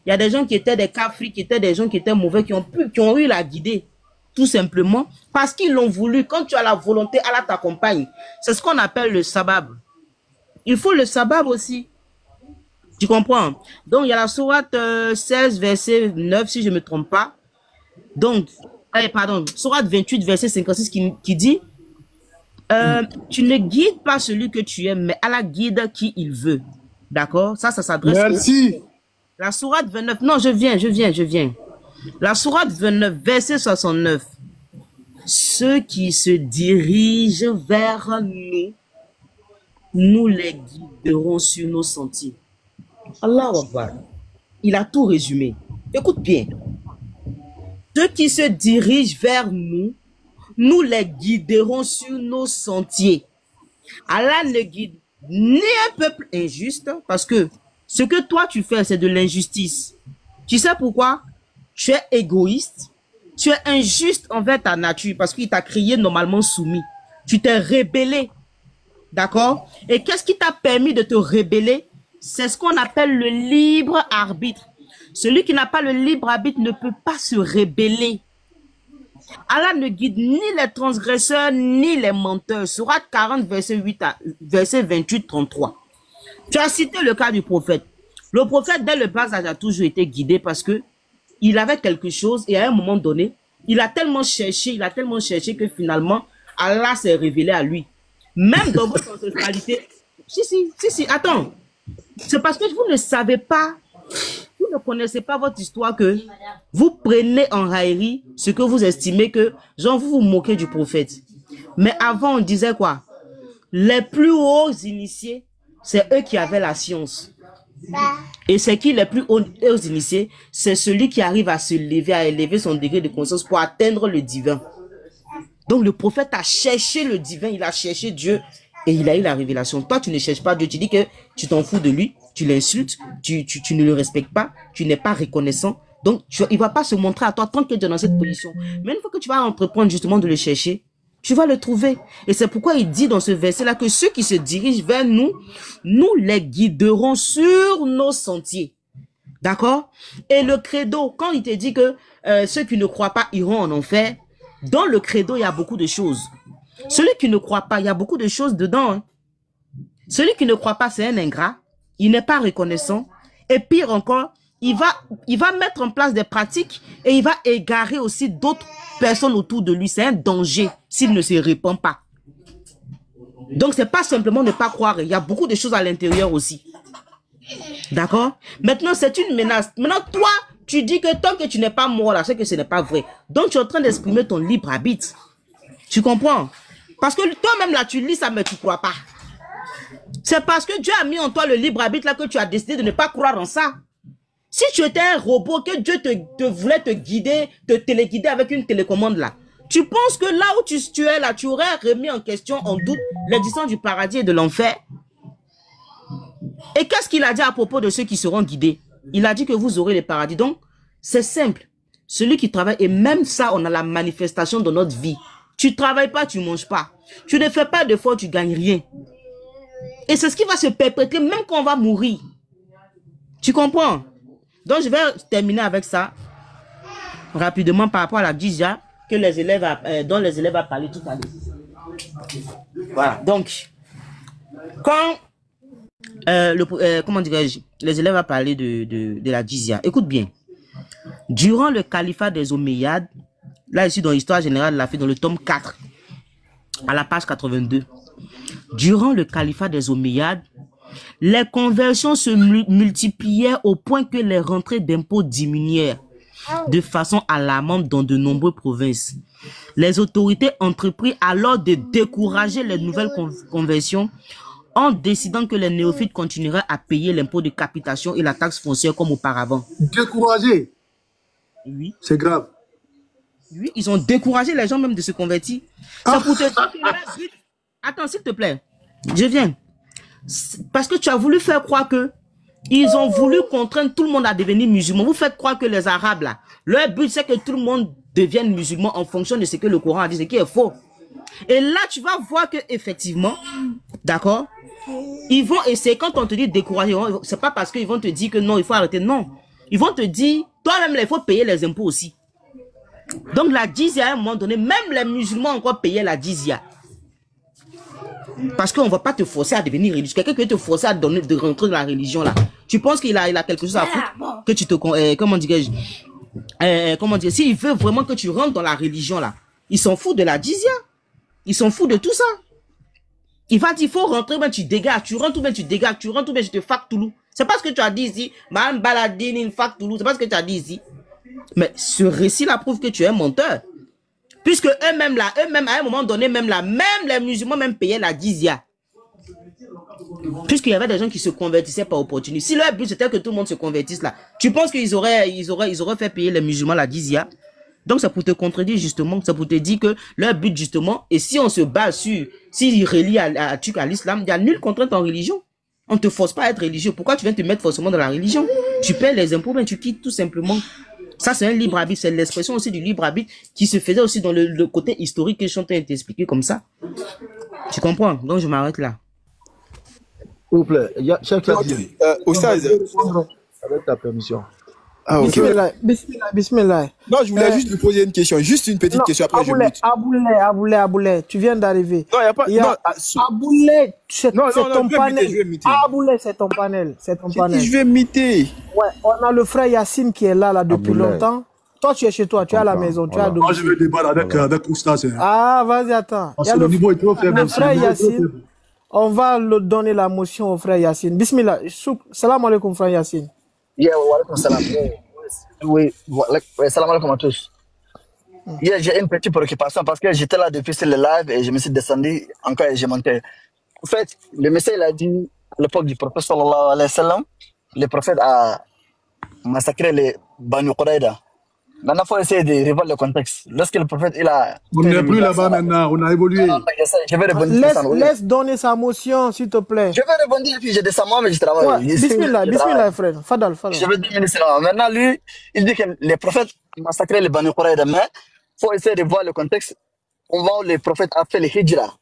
Il y a des gens qui étaient des kafirs, qui étaient des gens qui étaient mauvais, qui ont eu la guider. Tout simplement parce qu'ils l'ont voulu. Quand tu as la volonté, Allah t'accompagne. C'est ce qu'on appelle le sabab. Il faut le sabab aussi. Tu comprends? Donc il y a la sourate 16 verset 9 si je ne me trompe pas. Donc, sourate 28 verset 56 qui dit tu ne guides pas celui que tu aimes, mais Allah guide qui il veut. D'accord? Ça s'adresse. Merci. La sourate 29. Non, je viens. La sourate 29, verset 69. Ceux qui se dirigent vers nous, nous les guiderons sur nos sentiers. Allahu Akbar. Il a tout résumé. Écoute bien. Ceux qui se dirigent vers nous, nous les guiderons sur nos sentiers. Allah ne guide ni un peuple injuste, parce que ce que toi tu fais, c'est de l'injustice. Tu sais pourquoi? Tu es égoïste, tu es injuste envers ta nature, parce qu'il t'a créé normalement soumis. Tu t'es rébellé. D'accord? Et qu'est-ce qui t'a permis de te rébeller? C'est ce qu'on appelle le libre arbitre. Celui qui n'a pas le libre arbitre ne peut pas se rébeller. Allah ne guide ni les transgresseurs ni les menteurs. Sourate 40, verset 28-33. Tu as cité le cas du prophète. Le prophète, dès le bas âge, a toujours été guidé parce que il avait quelque chose et à un moment donné, il a tellement cherché que finalement, Allah s'est révélé à lui. Même dans votre ancestralité. Si, attends. C'est parce que vous ne savez pas, vous ne connaissez pas votre histoire que vous prenez en raillerie ce que vous estimez que, genre, vous vous moquez du prophète. Mais avant, on disait quoi? Les plus hauts initiés, c'est eux qui avaient la science. Et c'est qui les plus hauts initiés? C'est celui qui arrive à se lever, à élever son degré de conscience pour atteindre le divin. Donc le prophète a cherché le divin, il a cherché Dieu et il a eu la révélation. Toi, tu ne cherches pas Dieu, tu dis que tu t'en fous de lui, tu l'insultes, tu ne le respectes pas, tu n'es pas reconnaissant. Donc il ne va pas se montrer à toi tant que tu es dans cette position. Mais une fois que tu vas entreprendre justement de le chercher, tu vas le trouver. Et c'est pourquoi il dit dans ce verset-là que ceux qui se dirigent vers nous, nous les guiderons sur nos sentiers. D'accord? Et le credo, quand il te dit que ceux qui ne croient pas iront en enfer, dans le credo, il y a beaucoup de choses. Celui qui ne croit pas, il y a beaucoup de choses dedans. Hein. Celui qui ne croit pas, c'est un ingrat. Il n'est pas reconnaissant. Et pire encore, il va mettre en place des pratiques et il va égarer aussi d'autres personnes autour de lui. C'est un danger s'il ne se répand pas. Donc, c'est pas simplement ne pas croire. Il y a beaucoup de choses à l'intérieur aussi. D'accord? Maintenant, c'est une menace. Maintenant, toi, tu dis que tant que tu n'es pas mort là, c'est que ce n'est pas vrai. Donc, tu es en train d'exprimer ton libre arbitre. Tu comprends? Parce que toi-même là, tu lis ça, mais tu ne crois pas. C'est parce que Dieu a mis en toi le libre arbitre là que tu as décidé de ne pas croire en ça. Si tu étais un robot, que Dieu te voulait te guider, te téléguider avec une télécommande là, tu penses que là où tu es là, tu aurais remis en question, en doute, l'existence du paradis et de l'enfer? Et qu'est-ce qu'il a dit à propos de ceux qui seront guidés? Il a dit que vous aurez le paradis. Donc, c'est simple. Celui qui travaille, et même ça, on a la manifestation de notre vie. Tu ne travailles pas, tu ne manges pas. Tu ne fais pas d'efforts, tu ne gagnes rien. Et c'est ce qui va se perpétrer même quand on va mourir. Tu comprends? Donc, je vais terminer avec ça, rapidement, par rapport à la jizya que les élèves dont les élèves ont parlé tout à l'heure. Voilà. Donc, quand, comment dirais-je, les élèves ont parlé de la jizya, écoute bien. Durant le califat des Omeyyades, là, ici, dans l'histoire générale, l'a fait dans le tome 4, à la page 82. Durant le califat des Omeyyades, les conversions se multipliaient au point que les rentrées d'impôts diminuèrent de façon alarmante dans de nombreuses provinces. Les autorités entreprirent alors de décourager les nouvelles conversions en décidant que les néophytes continueraient à payer l'impôt de capitation et la taxe foncière comme auparavant. Découragé. Oui. C'est grave. Oui, ils ont découragé les gens même de se convertir. C'est pour te dire que... Attends, s'il te plaît. Je viens. Parce que tu as voulu faire croire que ils ont voulu contraindre tout le monde à devenir musulman. Vous faites croire que les Arabes, là, leur but, c'est que tout le monde devienne musulman en fonction de ce que le Coran a dit, ce qui est faux. Et là, tu vas voir que effectivement, d'accord, ils vont essayer, quand on te dit décourager, c'est pas parce qu'ils vont te dire que non, il faut arrêter, non. Ils vont te dire, toi-même, il faut payer les impôts aussi. Donc la jizya, à un moment donné, même les musulmans encore payaient la jizya. Parce qu'on ne va pas te forcer à devenir religieux. Quelqu'un qui veut te forcer à donner, de rentrer dans la religion là. Tu penses qu'il a quelque chose à foutre que tu te... comment dirais-je comment dire, s'il veut vraiment que tu rentres dans la religion là, il s'en fout de la jizya. Il s'en fout de tout ça. Il va dire, il faut rentrer, ben tu dégages. Tu rentres ou ben tu dégages. Tu rentres ou ben je te fac Toulou. C'est pas ce que tu as dit ici. Mme Baladine, une fac Toulou. C'est pas ce que tu as dit ici. Mais ce récit là prouve que tu es un menteur. Puisque eux-mêmes là, à un moment donné, même les musulmans même payaient la jizya. Puisqu'il y avait des gens qui se convertissaient par opportunité. Si leur but c'était que tout le monde se convertisse là, tu penses qu'ils auraient fait payer les musulmans la jizya? Donc c'est pour te contredire justement, c'est pour te dire que leur but justement, et si on se base sur, s'ils relient à l'islam, il n'y a nulle contrainte en religion. On ne te force pas à être religieux. Pourquoi tu viens te mettre forcément dans la religion? Tu paies les impôts, mais tu quittes tout simplement. Ça, c'est un libre arbitre. C'est l'expression aussi du libre arbitre qui se faisait aussi dans le côté historique que je suis en train de t'expliquer comme ça. Tu comprends? Donc, je m'arrête là. S'il vous plaît, chef Kadir. Oustaz. Avec ta permission. Ah, ok. Bismillah. Non, je voulais juste lui poser une question. Juste une petite question. Après, je mute. Aboulé, tu viens d'arriver. Non, il n'y a pas... Aboulé, c'est ton panel. Aboulé, c'est ton panel. Je vais muter. Ouais, on a le frère Yacine qui est là depuis longtemps. Toi, tu es chez toi, tu es à la maison, tu es à domicile. Moi, je vais débattre avec Oustaz. Ah, vas-y, attends. Parce que le niveau est trop faible. Le frère Yacine, on va donner la motion au frère Yacine. Bismillah. Salam alaikum, frère Yacine. Yeah, wa alaikum salam. Oui, salam alaikum à tous. Yeah, j'ai une petite préoccupation parce que j'étais là depuis le live et je me suis descendu encore et j'ai monté. En fait, le message il a dit à l'époque du prophète sallallahu alayhi wa sallam, le prophète a massacré les Banu Quraïda. Maintenant, il faut essayer de revoir le contexte. Lorsque le prophète il a... On n'est plus là-bas maintenant, on a évolué. Je vais rebondir. Laisse donner sa motion, s'il te plaît. Je vais rebondir et puis je descends moi, mais je travaille. Ouais, bismillah, frère. Fadal. Je vais dire ça. Maintenant, lui, il dit que les prophètes massacraient les Banu Quraïda, mais il faut essayer de voir le contexte. On voit où le prophète a fait le hijra.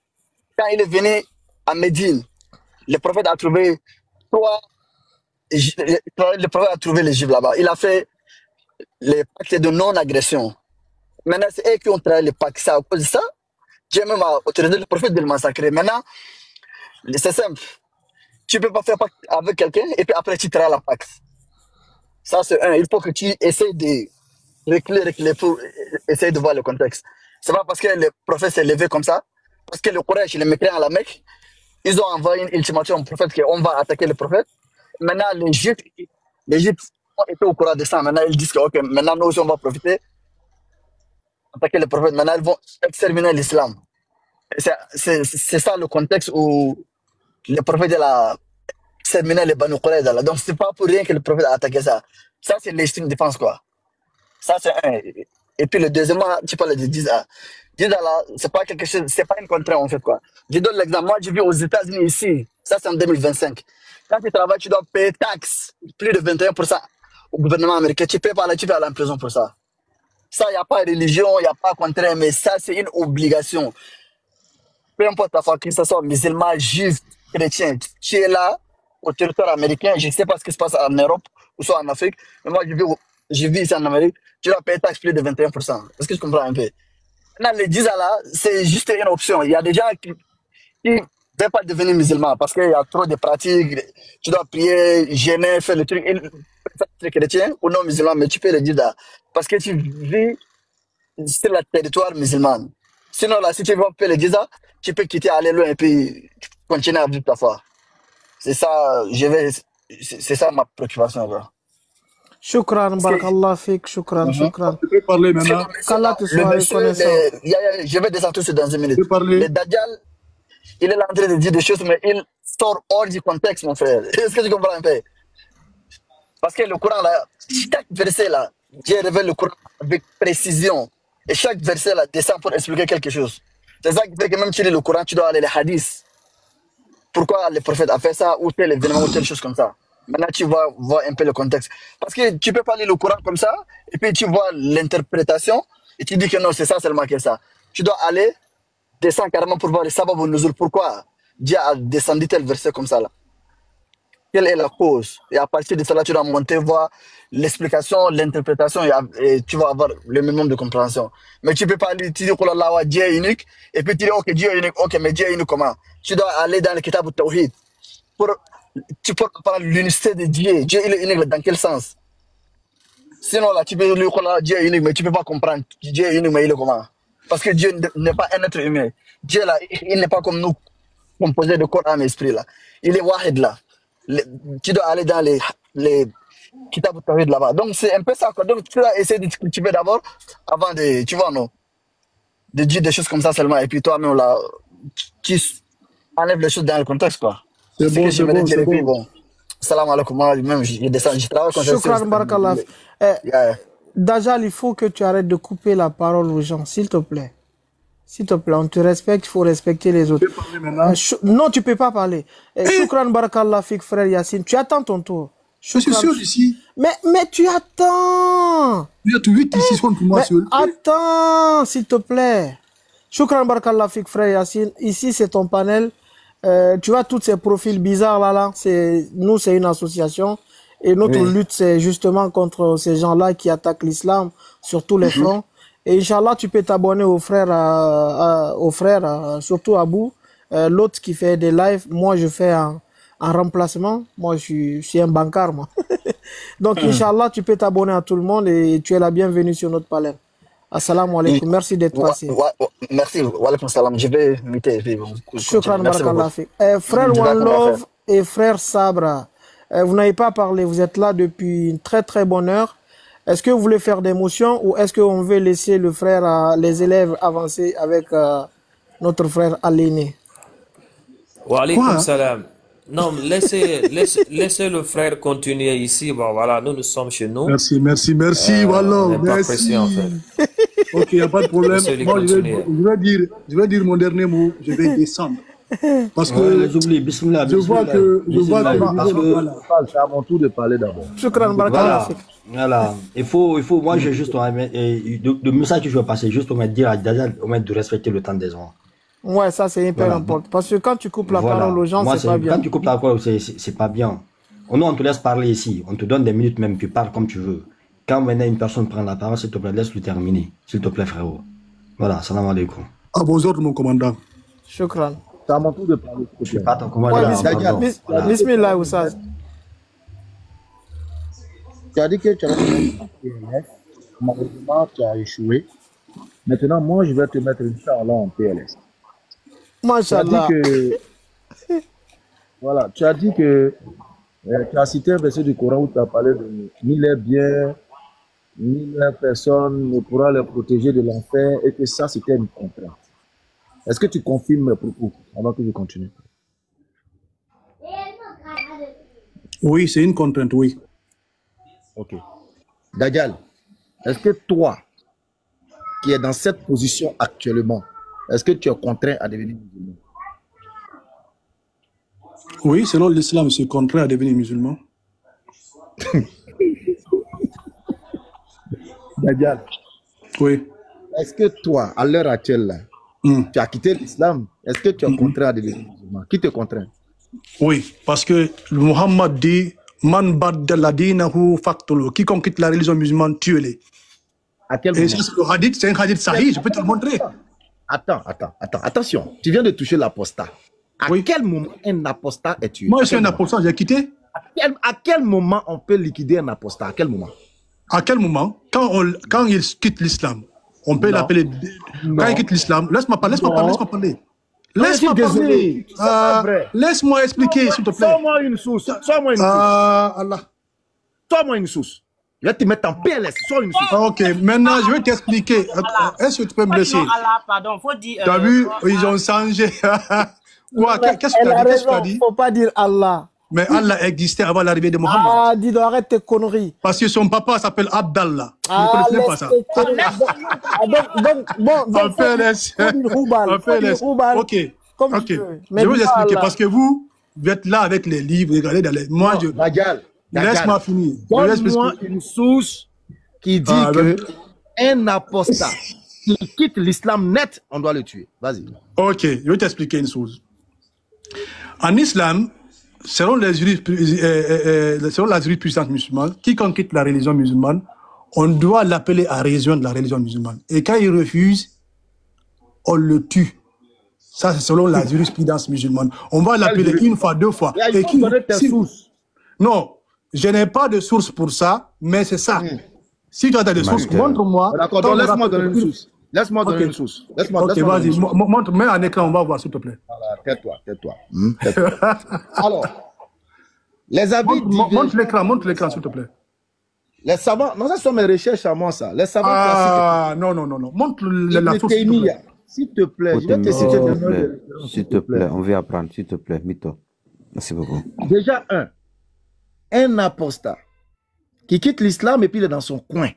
Quand il est venu à Médine, le prophète a trouvé le prophète a trouvé les Juifs là-bas. Il a fait les pactes de non-agression. Maintenant, c'est eux qui ont travaillé les pactes. C'est à cause de ça, j'ai même autorisé le prophète de le massacrer. Maintenant, c'est simple. Tu ne peux pas faire pacte avec quelqu'un et puis après tu travailles la pacte. Ça, c'est un. Il faut que tu essaies de reculer pour essayer de voir le contexte. C'est pas parce que le prophète s'est levé comme ça, parce que le Courage, les mécréants à la Mecque, ils ont envoyé une ultimatum au prophète qu'on va attaquer le prophète. Maintenant, les Juifs ont été au courant de ça. Maintenant, ils disent que, ok, maintenant, nous aussi, on va profiter, attaquer le prophète. Maintenant, ils vont exterminer l'islam. C'est ça le contexte où le prophète a exterminé les Banu Quraïda. Donc, c'est pas pour rien que le prophète a attaqué ça. Ça, c'est légitime défense, quoi. Ça, c'est un. Et puis, le deuxième, tu parles de Diza. Diza, là, c'est pas quelque chose, c'est pas une contrainte, en fait, quoi. Je donne l'exemple. Moi, je vis aux États-Unis ici. Ça, c'est en 2025. Quand tu travailles, tu dois payer taxes, plus de 21% au gouvernement américain. Tu payes par là, tu vas aller en prison pour ça. Ça, il n'y a pas de religion, il n'y a pas de contrainte, mais ça, c'est une obligation. Peu importe ta foi, que ce soit musulman, juif, chrétien, tu es là au territoire américain, je ne sais pas ce qui se passe en Europe ou soit en Afrique, mais moi, je vis ici en Amérique, tu dois payer taxe plus de 21%. Est-ce que tu comprends un peu? Maintenant, les 10 ans là, c'est juste une option. Il y a des gens qui ne veulent pas devenir musulmans parce qu'il y a trop de pratiques. Tu dois prier, gêner, faire le truc. Tu es chrétien ou non musulman, mais tu peux le dire là. Parce que tu vis sur le territoire musulman. Sinon, là, si tu veux faire le 10 ans, tu peux quitter, aller loin et puis continuer à vivre ta foi. C'est ça, c'est ça ma préoccupation. Bro. Shukran, barakallah fik, shukran, shukran. Tu peux parler maintenant. Qu'Allah te soit reconnaissant. Je vais descendre tout ça dans une minute. Tu peux parler. Le Dajjal, il est là en train de dire des choses, mais il sort hors du contexte, mon frère. Est-ce que tu comprends un peu? Parce que le Coran, là, chaque verset, là, Dieu révèle le Coran avec précision. Et chaque verset, là, descend pour expliquer quelque chose. C'est ça qui fait que même tu lis le Coran, tu dois aller les hadiths. Pourquoi le prophète a fait ça, ou tel événement, ou telle chose comme ça. Maintenant, tu vas voir un peu le contexte. Parce que tu peux pas lire le Coran comme ça, et puis tu vois l'interprétation, et tu dis que non, c'est ça seulement que ça. Tu dois aller, descendre carrément pour voir les sabab ou nuzul. Pourquoi Dieu a descendu tel verset comme ça là? Quelle est la cause? Et à partir de cela, tu dois monter, voir l'explication, l'interprétation, et tu vas avoir le même nombre de compréhension. Mais tu peux pas aller, tu dis que Dieu est unique, et puis tu dis, ok, Dieu est unique, ok, mais Dieu est unique comment? Tu dois aller dans le kitab al-Tawhid. Tu peux apprendre l'unicité de Dieu. Dieu, il est unique dans quel sens? Sinon, là, tu peux dire que Dieu est unique, mais tu peux pas comprendre. Dieu est unique, mais il est comment? Parce que Dieu n'est pas un être humain. Dieu, là, il n'est pas comme nous, composé de corps, âme et esprit, là. Il est wahid, là. Tu dois aller dans les kitab al-Tawhid là-bas. Donc, c'est un peu ça, quoi. Donc, tu dois essayer de te cultiver d'abord, avant de, tu vois, non? De dire des choses comme ça seulement. Et puis, toi-même, là, tu enlèves les choses dans le contexte, quoi. C'est bon, c'est bon. Bon. Salam alaikum, moi-même, je descends, je travaille comme ça. Shukran, barakallah. Dajjal, il faut que tu arrêtes de couper la parole aux gens, s'il te plaît. S'il te plaît, on te respecte, il faut respecter les autres. Tu peux parler maintenant? Non, tu peux pas parler. Shukran, barakallah, fik, frère Yassine. Tu attends ton tour. Je suis sûr ici. Mais tu attends. Il y a 8 ici sont pour moi seul. Attends, s'il te plaît. Shukran, barakallah, fik, frère Yassine. Ici, c'est ton panel. Tu vois tous ces profils bizarres là, nous c'est une association et notre lutte c'est justement contre ces gens-là qui attaquent l'islam sur tous les fronts. Et Inch'Allah tu peux t'abonner aux frères, surtout Abou, l'autre qui fait des lives. Moi je fais un remplacement. Moi je suis un bancard moi. Donc Inch'Allah tu peux t'abonner à tout le monde et tu es la bienvenue sur notre panel. Assalamu alaikum, merci d'être passé. Merci, wa alaikum salam. Je vais muter. Shukran, barakallah fik. Frère One Love et frère Sabra, vous n'avez pas parlé, vous êtes là depuis une très très bonne heure. Est-ce que vous voulez faire des motions ou est-ce qu'on veut laisser le frère, les élèves avancer avec notre frère Aléné? Wa alaikum salam. Non, laissez le frère continuer ici. Bon, voilà, nous sommes chez nous. Merci, Wallah. Merci. En fait. Ok, il n'y a pas de problème. Moi, je vais dire mon dernier mot. Je vais descendre. Parce que je vois que c'est à mon tour de parler d'abord. Voilà. Il faut, moi, j'ai juste le message que je vais passer, juste pour me dire à Dajjal, de respecter le temps des gens. Ouais, ça c'est hyper important. Parce que quand tu coupes la parole aux gens, c'est pas bien. Quand tu coupes la parole, c'est pas bien. Nous, on te laisse parler ici. On te donne des minutes même, tu parles comme tu veux. Quand maintenant une personne prend la parole, s'il te plaît, laisse-le terminer. S'il te plaît, frérot. Voilà, salam alaikum. À vos ordres, mon commandant. Shukran. C'est à mon tour de parler. Je suis pas ton commandant. Bismillah, Oussaz. Tu as dit que tu avais fait PLS. Malheureusement, tu as échoué. Maintenant, moi, je vais te mettre Inch'Allah en PLS. Masha'Allah. Voilà, tu as dit que tu as cité un verset du Coran où tu as parlé de ni les biens, ni la personne ne pourra les protéger de l'enfer et que ça c'était une contrainte. Est-ce que tu confirmes mes propos avant que je continue? Oui, c'est une contrainte, oui. Ok. Dajjal, est-ce que toi, qui es dans cette position actuellement, est-ce que tu es contraint à devenir musulman? Oui, selon l'islam, c'est contraint à devenir musulman. Dajjal. Oui. Est-ce que toi, à l'heure actuelle, là, tu as quitté l'islam? Est-ce que tu es contraint à devenir musulman? Qui te contraint? Oui, parce que Muhammad dit Man baddala dinahu faqtulu. Quiconque quitte la religion musulmane, tuez-les. À quel Et moment? ça, c'est le hadith, c'est un hadith sahih, je peux te le montrer. Attends, attention. Tu viens de toucher l'apostat. À quel moment un apostat est tué? Moi, je suis un apostat, j'ai quitté. À quel moment on peut liquider un apostat? À quel moment? À quel moment? Quand il quitte l'islam, on peut l'appeler. Quand il quitte l'islam, laisse-moi parler. Laisse-moi expliquer, s'il te plaît. Sors-moi une source. Allah. Sors-moi une source. Je vais te mettre en PLS. Sors une source. Ok, maintenant, je vais t'expliquer. Est-ce que tu peux me laisser? Pardon, faut dire. T'as vu? Ils ont changé. Quoi? Qu'est-ce que tu as dit? Il ne faut pas dire Allah. Mais Allah existait avant l'arrivée de Mohammed. Ah, dis donc, arrête tes conneries. Parce que son papa s'appelle Abdallah. Ah, je ne connais pas ça. Ok. Je vais vous expliquer. Parce que vous êtes là avec les livres, regardez dans les. Moi, je. Laisse-moi finir. Donne-moi une source qui dit que un apostat qui quitte l'islam net, on doit le tuer. Vas-y. Ok, je vais t'expliquer une chose. En islam, selon la jurisprudence musulmane, quiconque quitte la religion musulmane, on doit l'appeler à raison de la religion musulmane. Et quand il refuse, on le tue. Ça, c'est selon la jurisprudence musulmane. On va l'appeler une fois, deux fois. Et il faut donner tes sources. Non, je n'ai pas de source pour ça, mais c'est ça. Si tu as des sources, montre-moi. D'accord, donc laisse-moi donner une source. Laisse-moi donner une source. Ok, vas-y, montre, mets un écran, on va voir, s'il te plaît. Voilà, tais-toi. Alors, les avis montre l'écran, s'il te plaît. Les savants, non, ça sont mes recherches à moi, ça. Les savants classiques. Non. Montre la source. S'il te plaît, je vais te citer des noms. S'il te plaît, on veut apprendre, s'il te plaît, Mito. Merci beaucoup. Déjà, un apostat qui quitte l'islam et puis il est dans son coin.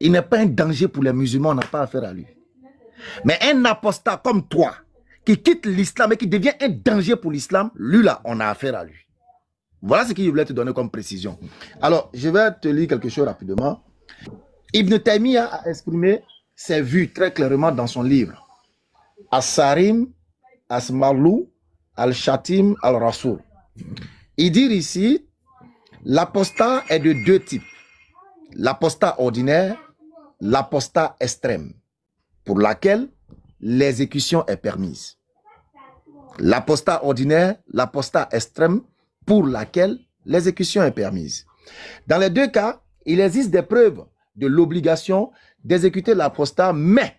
Il n'est pas un danger pour les musulmans, on n'a pas affaire à lui. Mais un apostat comme toi, qui quitte l'islam et qui devient un danger pour l'islam, lui là, on a affaire à lui. Voilà ce que je voulais te donner comme précision. Alors, je vais te lire quelque chose rapidement. Ibn Taymiyyah a exprimé ses vues très clairement dans son livre. As-Sarim, As-Marlou, Al-Shatim, Al-Rasoul. Il dit ici, l'apostat est de deux types. L'apostat ordinaire, l'apostat extrême, pour laquelle l'exécution est permise. L'apostat ordinaire, l'apostat extrême, pour laquelle l'exécution est permise. Dans les deux cas, il existe des preuves de l'obligation d'exécuter l'apostat, mais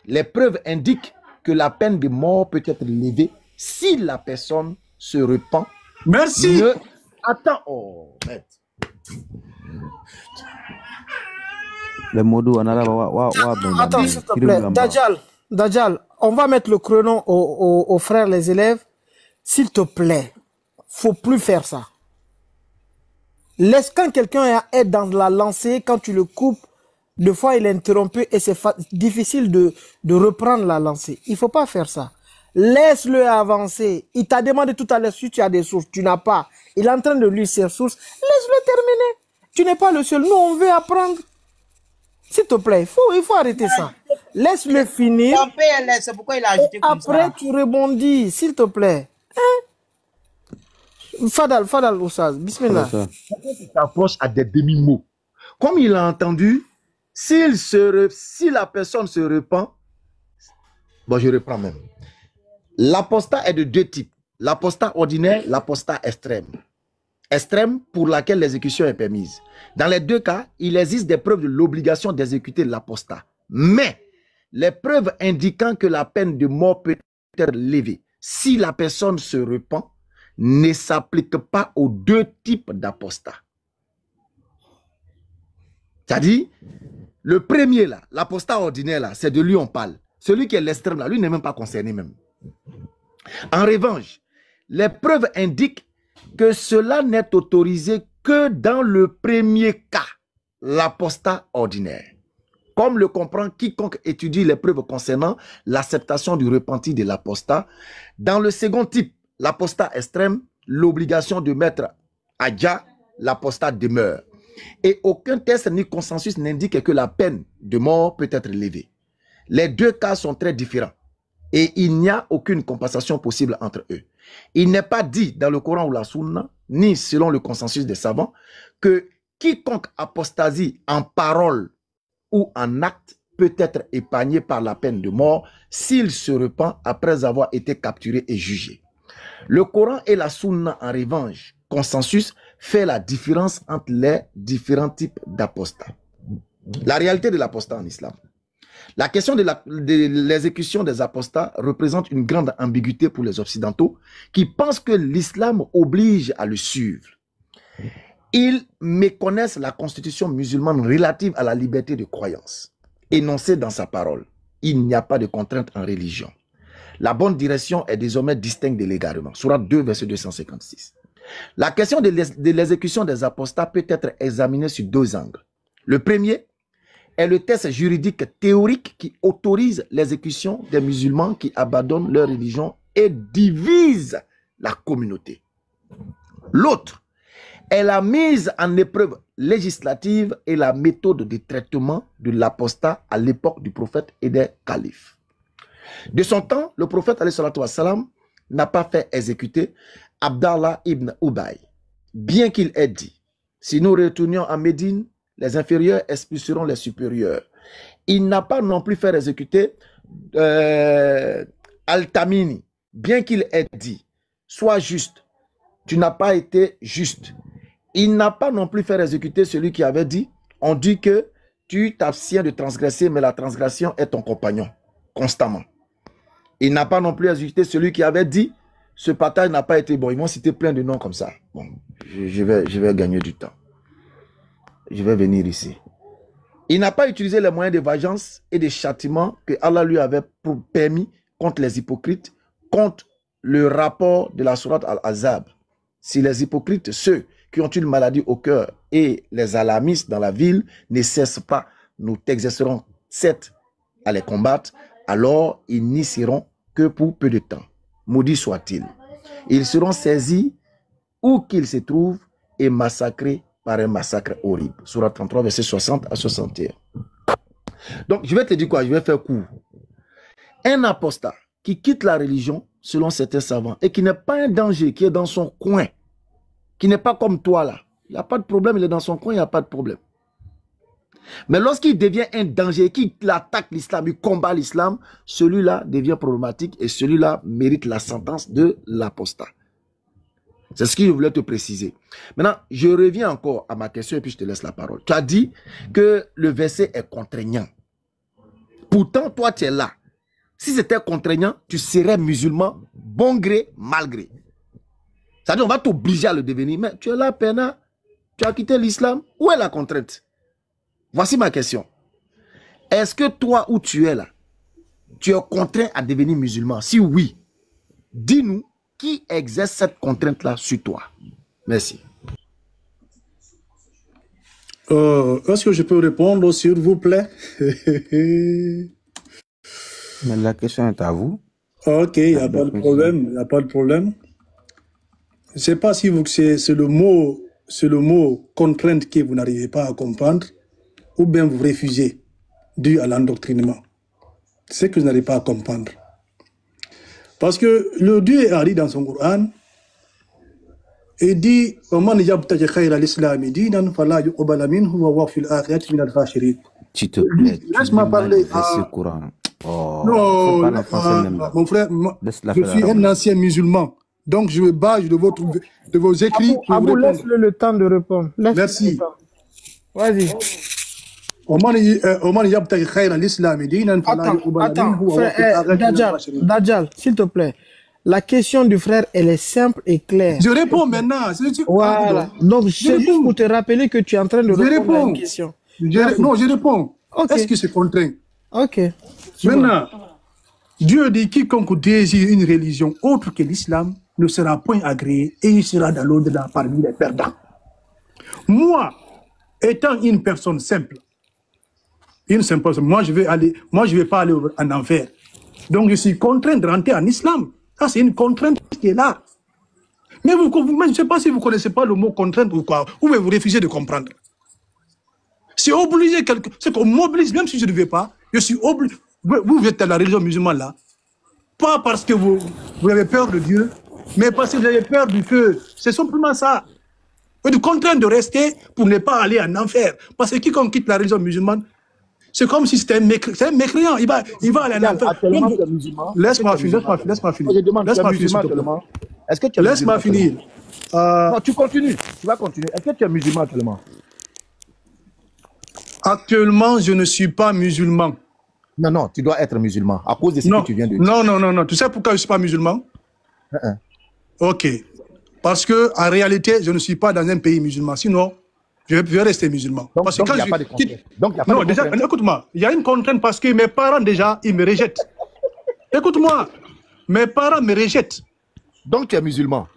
les preuves indiquent que la peine de mort peut être levée si la personne se repent. Merci. Attends, oh, merde. Le modo, attends, s'il te plaît. Dajjal, on va mettre le chrono aux frères, les élèves. S'il te plaît, faut plus faire ça. Laisse quand quelqu'un est dans la lancée, quand tu le coupes, deux fois il est interrompu et c'est difficile de reprendre la lancée. Il faut pas faire ça. Laisse-le avancer. Il t'a demandé tout à l'heure si tu as des sources. Tu n'as pas. Il est en train de lire ses sources. Laisse-le terminer. Tu n'es pas le seul. Nous, on veut apprendre. S'il te plaît, il faut arrêter ça. Laisse-le finir. C'est pourquoi il a ajouté comme ça. Après, tu rebondis, s'il te plaît. Fadal Oussaz, bismillah. Il t'approche à des demi-mots. Comme il a entendu, si la personne se repent, bon, je reprends même. L'apostat est de deux types. L'apostat ordinaire, l'apostat extrême. Extrême pour laquelle l'exécution est permise. Dans les deux cas, il existe des preuves de l'obligation d'exécuter l'apostat. Mais les preuves indiquant que la peine de mort peut être levée si la personne se repent ne s'appliquent pas aux deux types d'apostats. C'est-à-dire, le premier là, l'apostat ordinaire là, c'est de lui on parle. Celui qui est l'extrême là, lui n'est même pas concerné même. En revanche, les preuves indiquent que cela n'est autorisé que dans le premier cas, l'apostat ordinaire. Comme le comprend quiconque étudie les preuves concernant l'acceptation du repenti de l'apostat. Dans le second type, l'apostat extrême, l'obligation de mettre à Dja, l'apostat demeure. Et aucun test ni consensus n'indique que la peine de mort peut être levée. Les deux cas sont très différents. Et il n'y a aucune compensation possible entre eux. Il n'est pas dit dans le Coran ou la Sunna, ni selon le consensus des savants, que quiconque apostasie en parole ou en acte peut être épargné par la peine de mort s'il se repent après avoir été capturé et jugé. Le Coran et la Sunna, en revanche, consensus, fait la différence entre les différents types d'apostats. La réalité de l'apostat en islam. La question de l'exécution des apostats représente une grande ambiguïté pour les Occidentaux qui pensent que l'islam oblige à le suivre. Ils méconnaissent la constitution musulmane relative à la liberté de croyance, énoncée dans sa parole. Il n'y a pas de contrainte en religion. La bonne direction est désormais distincte de l'égarement. Sourate 2, verset 256. La question de l'exécution des apostats peut être examinée sur deux angles. Le premier est le test juridique théorique qui autorise l'exécution des musulmans qui abandonnent leur religion et divisent la communauté. L'autre est la mise en épreuve législative et la méthode de traitement de l'apostat à l'époque du prophète et des califes. De son temps, le prophète n'a pas fait exécuter Abdallah ibn Ubay, bien qu'il ait dit, si nous retournions à Médine, les inférieurs expulseront les supérieurs. Il n'a pas non plus fait exécuter Al-Tamini, bien qu'il ait dit, sois juste, tu n'as pas été juste. Il n'a pas non plus fait exécuter celui qui avait dit, on dit que tu t'abstiens de transgresser, mais la transgression est ton compagnon, constamment. Il n'a pas non plus exécuté celui qui avait dit, ce partage n'a pas été bon. Ils vont citer plein de noms comme ça. Bon, je vais gagner du temps. Je vais venir ici. Il n'a pas utilisé les moyens de vengeance et de châtiment que Allah lui avait permis contre les hypocrites, contre le rapport de la sourate Al-Azab. Si les hypocrites, ceux qui ont une maladie au cœur et les alarmistes dans la ville ne cessent pas, nous t'exercerons certes à les combattre, alors ils n'y seront que pour peu de temps. Maudits soient-ils. Ils seront saisis où qu'ils se trouvent et massacrés par un massacre horrible. Sourate 33, verset 60 à 61. Donc, je vais te dire quoi? Je vais faire court. Un apostat qui quitte la religion, selon certains savants, et qui n'est pas un danger, qui est dans son coin, qui n'est pas comme toi là. Il n'y a pas de problème, il est dans son coin, il n'y a pas de problème. Mais lorsqu'il devient un danger, qu'il attaque l'islam, il combat l'islam, celui-là devient problématique et celui-là mérite la sentence de l'apostat. C'est ce que je voulais te préciser. Maintenant, je reviens encore à ma question et puis je te laisse la parole. Tu as dit que le verset est contraignant. Pourtant, toi, tu es là. Si c'était contraignant, tu serais musulman, bon gré, mal gré. C'est-à-dire, on va t'obliger à le devenir. Mais tu es là, Pena, tu as quitté l'islam. Où est la contrainte? Voici ma question. Est-ce que toi, où tu es là, tu es contraint à devenir musulman? Si oui, dis-nous qui exerce cette contrainte-là sur toi. Merci. Est-ce que je peux répondre, s'il vous plaît? Mais la question est à vous. Ok, il n'y a pas de problème. Il n'y a pas de problème. Je ne sais pas si c'est le mot contrainte que vous n'arrivez pas à comprendre ou bien vous refusez dû à l'endoctrinement. C'est ce que je n'arrive pas à comprendre. Parce que le Dieu a dit dans son Coran, il dit, s'il te plaît, laisse-moi parler. Non, mon frère, je suis un ancien musulman. Donc je me base de vos écrits. Abou, laisse-le le temps de répondre. Merci. Vas-y. Attends, Dajjal, s'il te plaît. La question du frère, elle est simple et claire. Je réponds maintenant. Voilà. Donc, c'est juste pour te rappeler que tu es en train de répondre à une question. Non, je réponds. Okay. Est-ce que c'est contraint? Ok. Maintenant, Dieu dit quiconque désire une religion autre que l'islam ne sera point agréé et il sera dans l'au-delà parmi les perdants. Moi, étant une personne simple, moi je vais pas aller en enfer. Donc je suis contraint de rentrer en islam. Ça c'est une contrainte qui est là. Mais je ne sais pas si vous ne connaissez pas le mot contrainte ou quoi, ou vous refusez de comprendre. C'est obligé, c'est qu'on m'oblige, même si je ne veux pas, je suis obligé. Vous êtes dans la religion musulmane là. Pas parce que vous avez peur de Dieu, mais parce que vous avez peur du feu. C'est simplement ça. Vous êtes contraint de rester pour ne pas aller en enfer. Parce que quiconque quitte la religion musulmane, c'est comme si c'était un mécréant. Il va aller en enfer. Laisse-moi finir. Est-ce que tu es Laisse-moi finir. Non, tu continues. Tu vas continuer. Est-ce que tu es musulman actuellement? Actuellement, je ne suis pas musulman. Non, tu dois être musulman à cause de ce que tu viens de dire. Non. Tu sais pourquoi je ne suis pas musulman? Ok. Parce que en réalité, je ne suis pas dans un pays musulman. Sinon, je vais rester musulman. Donc il n'y a pas de contrainte. Non, déjà, écoute-moi. Il y a une contrainte parce que mes parents, déjà, ils me rejettent. Écoute-moi. Mes parents me rejettent. Donc tu es musulman?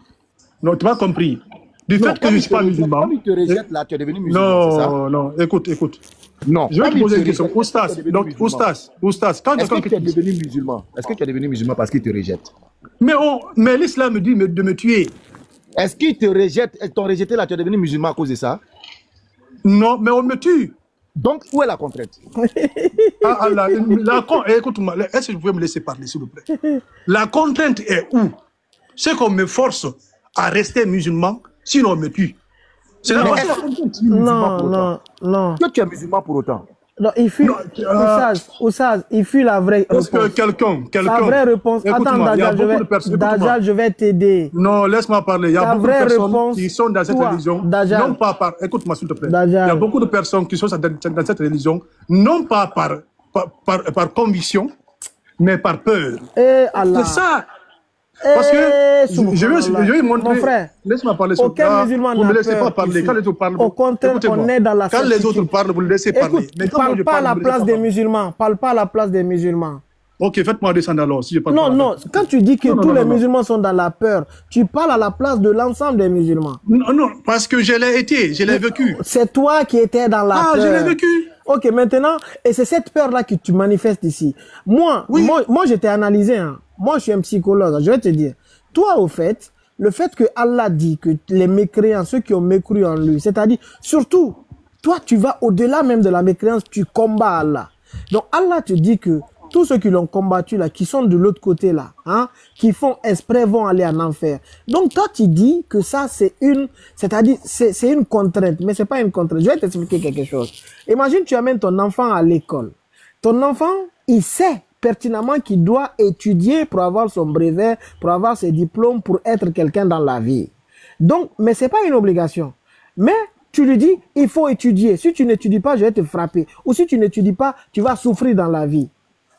Non, tu m'as compris. Du fait que je ne suis pas musulman. Comme ils te rejettent là, tu es devenu musulman, c'est ça? Non, écoute. Non. Je vais te poser une question. Oustas, quand est-ce que tu es devenu musulman? Est-ce que tu es devenu musulman parce qu'ils te rejettent? Mais l'islam me dit de me tuer. Est-ce qu'ils te rejettent? Ils t'ont rejeté là, tu es devenu musulman à cause de ça? Non, mais on me tue. Donc, où est la contrainte? Écoute-moi, est-ce que vous pouvez me laisser parler, s'il vous plaît? La contrainte est où? C'est qu'on me force à rester musulman, sinon on me tue. C'est la contrainte. Non. Que tu es musulman pour autant? Non, il fuit. Oussaz, il fuit la vraie réponse. Est-ce que quelqu'un... La vraie réponse... Attends, Dajjal, je vais t'aider. Non, laisse-moi parler. Il y a beaucoup de personnes qui sont dans cette religion, non pas par... Écoute-moi, s'il te plaît. Il y a beaucoup de personnes qui sont dans cette religion, non pas par conviction, mais par peur. C'est ça. Parce que je vais montrer... Mon frère, laisse-moi parler. Aucun musulman vous ne me laissez pas parler. Quand les autres parlent, au contraire, on est dans la quand les autres parlent, vous le laissez parler. Mais parle pas à la place des musulmans. Parle pas à la place des musulmans. Ok, faites-moi descendre alors. Si je parle non. Quand tu dis que tous les musulmans sont dans la peur, tu parles à la place de l'ensemble des musulmans. Non, parce que je l'ai été, je l'ai vécu. C'est toi qui étais dans la peur. Ah, je l'ai vécu. Ok, maintenant, et c'est cette peur-là que tu manifestes ici. Moi, je t'ai analysé. Hein. Moi, je suis un psychologue. Je vais te dire. Toi, au fait, le fait que Allah dit que les mécréants, ceux qui ont mécru en lui, c'est-à-dire, surtout, toi, tu vas au-delà même de la mécréance, tu combats Allah. Donc, Allah te dit que tous ceux qui l'ont combattu là, qui sont de l'autre côté là, hein, qui font exprès vont aller en enfer. Donc, toi, tu dis que ça, c'est une contrainte, mais c'est pas une contrainte. Je vais t'expliquer quelque chose. Imagine, tu amènes ton enfant à l'école. Ton enfant, il sait pertinemment qu'il doit étudier pour avoir son brevet, pour avoir ses diplômes, pour être quelqu'un dans la vie. Donc, mais c'est pas une obligation. Mais tu lui dis, il faut étudier. Si tu n'étudies pas, je vais te frapper. Ou si tu n'étudies pas, tu vas souffrir dans la vie.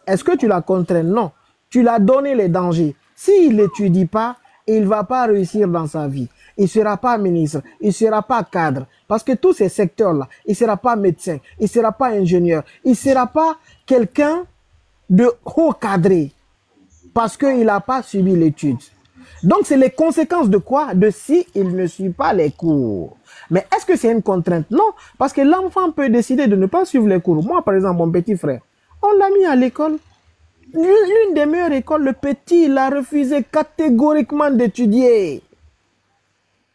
Est-ce que tu l'as contraint? Non. Tu l'as donné les dangers. S'il n'étudie pas, il ne va pas réussir dans sa vie. Il ne sera pas ministre, il ne sera pas cadre. Parce que tous ces secteurs-là, il ne sera pas médecin, il ne sera pas ingénieur, il ne sera pas quelqu'un de haut cadré parce qu'il n'a pas suivi l'étude. Donc, c'est les conséquences de quoi? De si il ne suit pas les cours. Mais est-ce que c'est une contrainte? Non, parce que l'enfant peut décider de ne pas suivre les cours. Moi, par exemple, mon petit frère, on l'a mis à l'école. L'une des meilleures écoles, le petit, il a refusé catégoriquement d'étudier.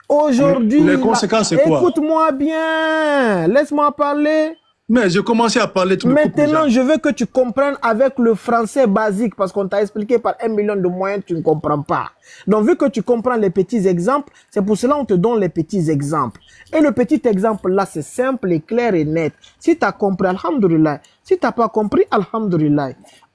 Aujourd'hui, les conséquences, c'est quoi? Écoute-moi bien, laisse-moi parler. Mais j'ai commencé à parler tout. Maintenant, je veux que tu comprennes avec le français basique, parce qu'on t'a expliqué par 1 million de moyens, tu ne comprends pas. Donc, vu que tu comprends les petits exemples, c'est pour cela qu'on te donne les petits exemples. Et le petit exemple là, c'est simple et clair et net. Si tu as compris, alhamdoulilah. Si tu n'as pas compris, alhamdoulilah.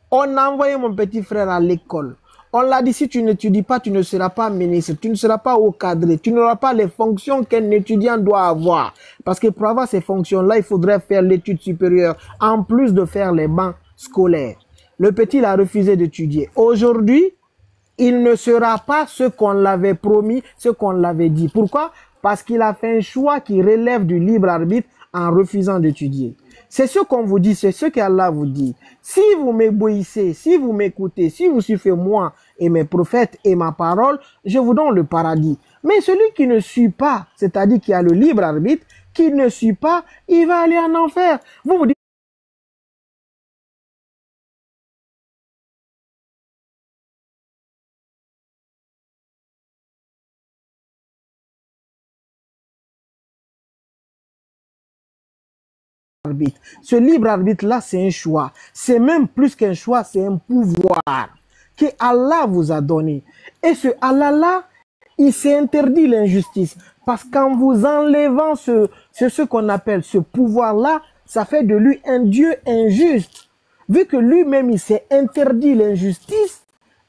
On a envoyé mon petit frère à l'école. On l'a dit, si tu n'étudies pas, tu ne seras pas ministre, tu ne seras pas haut cadré, tu n'auras pas les fonctions qu'un étudiant doit avoir. Parce que pour avoir ces fonctions-là, il faudrait faire l'étude supérieure, en plus de faire les bancs scolaires. Le petit, il a refusé d'étudier. Aujourd'hui, il ne sera pas ce qu'on l'avait promis, ce qu'on l'avait dit. Pourquoi? Parce qu'il a fait un choix qui relève du libre arbitre en refusant d'étudier. C'est ce qu'on vous dit, c'est ce qu'Allah vous dit. Si vous m'obéissez, si vous m'écoutez, si vous suivez moi et mes prophètes et ma parole, je vous donne le paradis. Mais celui qui ne suit pas, c'est-à-dire qui a le libre arbitre, qui ne suit pas, il va aller en enfer. Vous vous dites, ce libre arbitre-là, c'est un choix. C'est même plus qu'un choix, c'est un pouvoir. que Allah vous a donné. Et ce Allah-là, il s'est interdit l'injustice. Parce qu'en vous enlevant ce qu'on appelle ce pouvoir-là, ça fait de lui un Dieu injuste. Vu que lui-même, il s'est interdit l'injustice,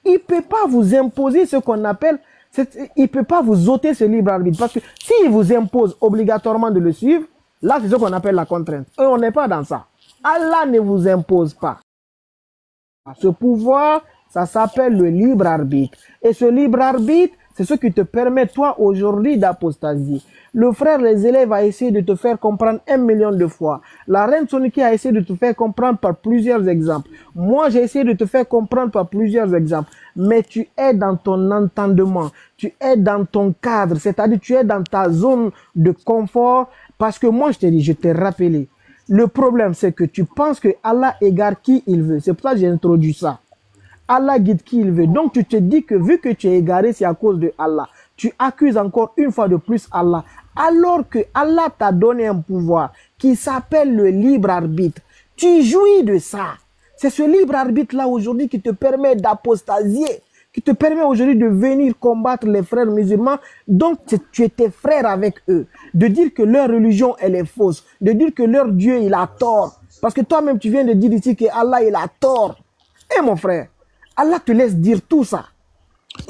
il ne peut pas vous imposer ce qu'on appelle, il ne peut pas vous ôter ce libre arbitre. Parce que s'il vous impose obligatoirement de le suivre, là, c'est ce qu'on appelle la contrainte. Et on n'est pas dans ça. Allah ne vous impose pas. Ce pouvoir, ça s'appelle le libre arbitre. Et ce libre arbitre, c'est ce qui te permet, toi, aujourd'hui, d'apostasier. Le frère, les élèves, a essayé de te faire comprendre 1 million de fois. La reine Soniki a essayé de te faire comprendre par plusieurs exemples. Moi, j'ai essayé de te faire comprendre par plusieurs exemples. Mais tu es dans ton entendement. Tu es dans ton cadre. C'est-à-dire, tu es dans ta zone de confort. Parce que moi, je t'ai dit, je t'ai rappelé. Le problème, c'est que tu penses que Allah égare qui il veut. C'est pour ça que j'ai introduit ça. Allah guide qui il veut. Donc tu te dis que vu que tu es égaré, c'est à cause de Allah. Tu accuses encore une fois de plus Allah. Alors que Allah t'a donné un pouvoir qui s'appelle le libre arbitre. Tu jouis de ça. C'est ce libre arbitre-là aujourd'hui qui te permet d'apostasier, qui te permet aujourd'hui de venir combattre les frères musulmans. Donc tu étais frère avec eux. De dire que leur religion, elle est fausse. De dire que leur Dieu, il a tort. Parce que toi-même, tu viens de dire ici que Allah, il a tort. Eh mon frère, Allah te laisse dire tout ça.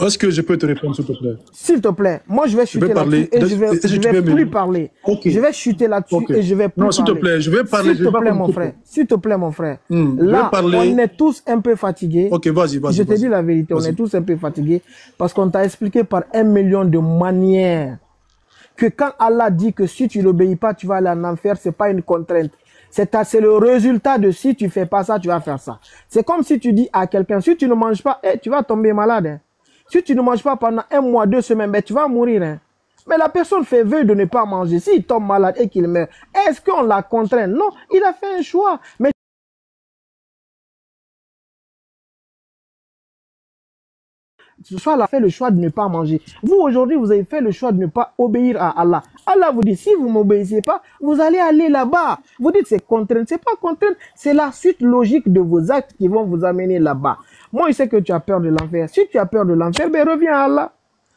Est-ce que je peux te répondre, s'il te plaît? S'il te plaît, moi je vais chuter là-dessus et je vais plus parler. Okay. Je vais chuter là-dessus Okay. et je vais plus parler. Non, s'il te plaît, je vais parler. S'il te plaît, mon frère. S'il te plaît, mon frère. Là, on est tous un peu fatigués. Ok, vas-y. Je te dis la vérité, on est tous un peu fatigués parce qu'on t'a expliqué par 1 million de manières que quand Allah dit que si tu n'obéis pas, tu vas aller en enfer, c'est pas une contrainte. C'est le résultat de si tu fais pas ça, tu vas faire ça. C'est comme si tu dis à quelqu'un, si tu ne manges pas, tu vas tomber malade. Hein. Si tu ne manges pas pendant 1 mois, 2 semaines, ben, tu vas mourir. Hein. Mais la personne fait vœu de ne pas manger. S'il tombe malade et qu'il meurt, est-ce qu'on l'a contraint? Non, il a fait un choix. Mais ce soir, a fait le choix de ne pas manger. Vous, aujourd'hui, vous avez fait le choix de ne pas obéir à Allah. Allah vous dit, si vous ne m'obéissez pas, vous allez aller là-bas. Vous dites, c'est contrainte. C'est pas contrainte. C'est la suite logique de vos actes qui vont vous amener là-bas. Moi, je sais que tu as peur de l'enfer. Si tu as peur de l'enfer, ben reviens à Allah.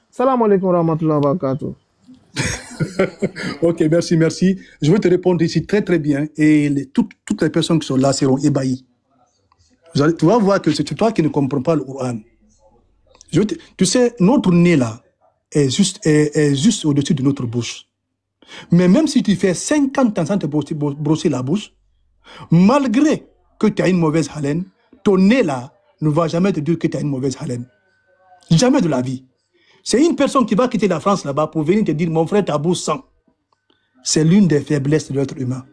Salam alaikum wa rahmatullahi wa barakatuh. Ok, merci. Je veux te répondre ici très bien. Et toutes les personnes qui sont là seront ébahies. Tu vas voir que c'est toi qui ne comprends pas le Coran. Tu sais, notre nez là est juste au-dessus de notre bouche. Mais même si tu fais 50 ans sans te brosser la bouche, malgré que tu as une mauvaise haleine, ton nez là ne va jamais te dire que tu as une mauvaise haleine. Jamais de la vie. C'est une personne qui va quitter la France là-bas pour venir te dire, mon frère, ta bouche sent. C'est l'une des faiblesses de l'être humain.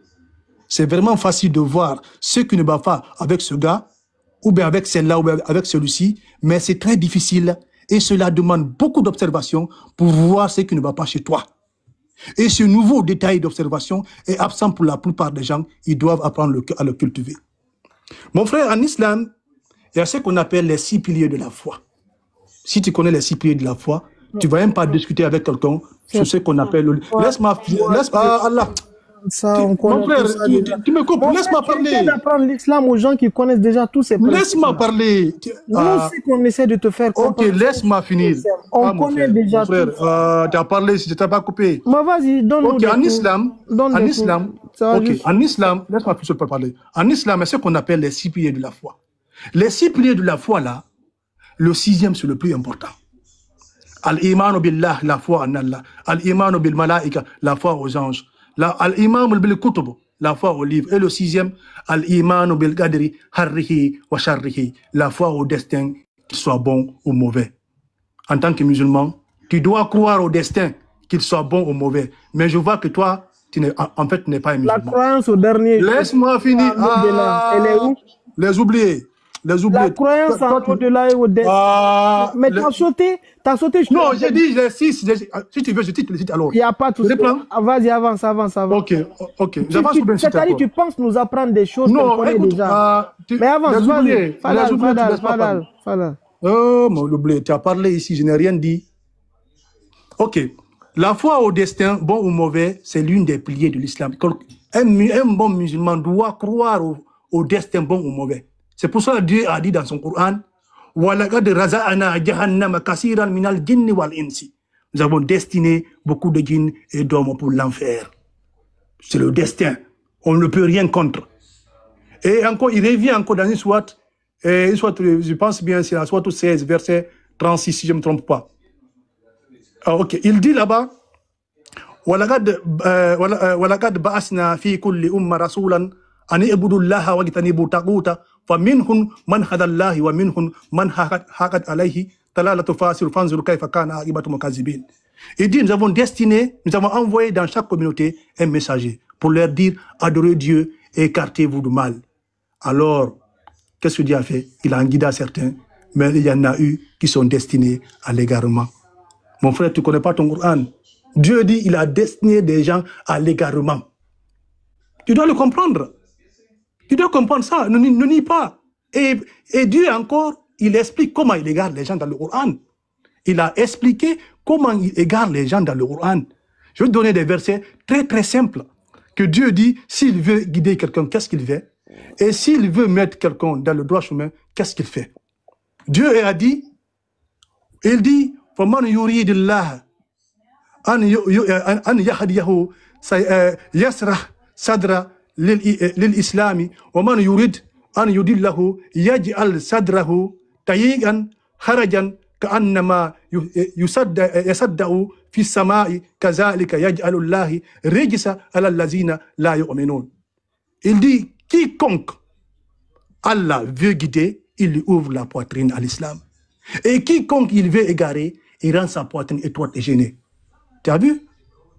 C'est vraiment facile de voir ce qui ne va pas avec ce gars, ou bien avec celle-là, ou bien avec celui-ci, mais c'est très difficile et cela demande beaucoup d'observation pour voir ce qui ne va pas chez toi. Et ce nouveau détail d'observation est absent pour la plupart des gens, ils doivent apprendre à le cultiver. Mon frère, en islam, il y a ce qu'on appelle les 6 piliers de la foi. Si tu connais les 6 piliers de la foi, tu ne vas même pas discuter avec quelqu'un sur ce qu'on appelle le... Laisse-moi... Allah. Ça, on connaît mon frère, tu me comprends, laisse-moi parler. D'apprendre l'islam aux gens qui connaissent déjà tous ces principes. Laisse-moi parler. Nous aussi qu'on essaie de te faire comprendre. Ok, laisse-moi finir. On connaît déjà tout. Mon frère, tu as parlé, si je ne t'ai pas coupé. Mais vas-y, donne-nous. Ok, en islam, laisse-moi plus parler. En islam, c'est ce qu'on appelle les 6 piliers de la foi. Les 6 piliers de la foi, là, le 6e, c'est le plus important. Al-imanu billah, la foi en Allah. Al-imanu bil malaika, la foi aux anges. Al-imanu bil kutub, la foi au livre. Et le 6e, al-imanu bil qadri, harrihi wa sharrihi, la foi au destin, qu'il soit bon ou mauvais. En tant que musulman, tu dois croire au destin, qu'il soit bon ou mauvais. Mais je vois que toi, en fait, tu n'es pas un musulman. La croyance au dernier. Laisse-moi finir. Elle est où? Les oubliés. La croyance en au-delà et au-delà. Mais tu as sauté. Non, j'ai dit les 6. Si tu veux, je te les cite alors. Il n'y a pas tout ça. Vas-y, avance. Ok. J'avance ou bien c'est-à-dire que tu penses nous apprendre des choses qu'on connaît déjà. Mais avance, vas-y. Fadal. Oh, mon oublié, tu as parlé ici, je n'ai rien dit. Ok. La foi au destin, bon ou mauvais, c'est l'une des piliers de l'islam. Un bon musulman doit croire au destin bon ou mauvais. C'est pour ça que Dieu a dit dans son Coran, وَلَقَدْ رَزَقْنَا جَهَنَّمَ كَثِيرًا مِنَ الْجِنِّ وَالْإِنسِ. Nous avons destiné beaucoup de djinns et d'hommes pour l'enfer. C'est le destin. On ne peut rien contre. Et encore, il revient encore dans une sourate, je pense bien, c'est la sourate 16, verset 36, si je ne me trompe pas. Ah, ok, il dit là-bas, وَلَقَدْ بَعَثْنَا فِي كُلِّ أُمَّةٍ رَسُولًا أَنِ اعْبُدُوا اللَّهَ وَاجْتَنِبُوا الطَّاغُوتَ فَمِنْهُمْ مَنْ هَدَى اللَّهِ وَمِنْهُمْ مَنْ حَقَّتْ عَلَيْهِ ضَلَالَةُ فَانظُرْ كَيْفَ كَانَ عَاقِبَةُ الْمُكَذِّبِينَ. Il dit, nous avons envoyé dans chaque communauté un messager pour leur dire, adorez Dieu et écartez-vous du mal. Alors, qu'est-ce que Dieu a fait? Il a en guidé certains, mais il y en a eu qui sont destinés à l'égarement. Mon frère, tu ne connais pas ton Coran. Dieu dit, il a destiné des gens à l'égarement. Tu dois le comprendre. Tu dois comprendre ça, ne nie pas. Et Dieu encore, il explique comment il égare les gens dans le Coran. Il a expliqué comment il égare les gens dans le Coran. Je vais te donner des versets très très simples. Que Dieu dit, s'il veut guider quelqu'un, qu'est-ce qu'il fait? Et s'il veut mettre quelqu'un dans le droit chemin, qu'est-ce qu'il fait? Dieu a dit, il dit, فَمَنْ يُرِيدِ اللَّهَ أَنْ يَهْدِيَهُ يَسْرَحْ صَدْرَ لِلْإِسْلَامِ وَمَنْ يُرِيدْ أَنْ يُضِلَّهُ يَجْعَلْ صَدْرَهُ ضَيِّقًا حَرَجًا كأنما يصدق في السماء كذلك يجعل الله رجس على الذين لا يؤمنون. Il dit, quiconque Allah veut guider, il lui ouvre la poitrine à l'islam. Et quiconque il veut égarer, il rend sa poitrine étroite et gênée. Tu as vu?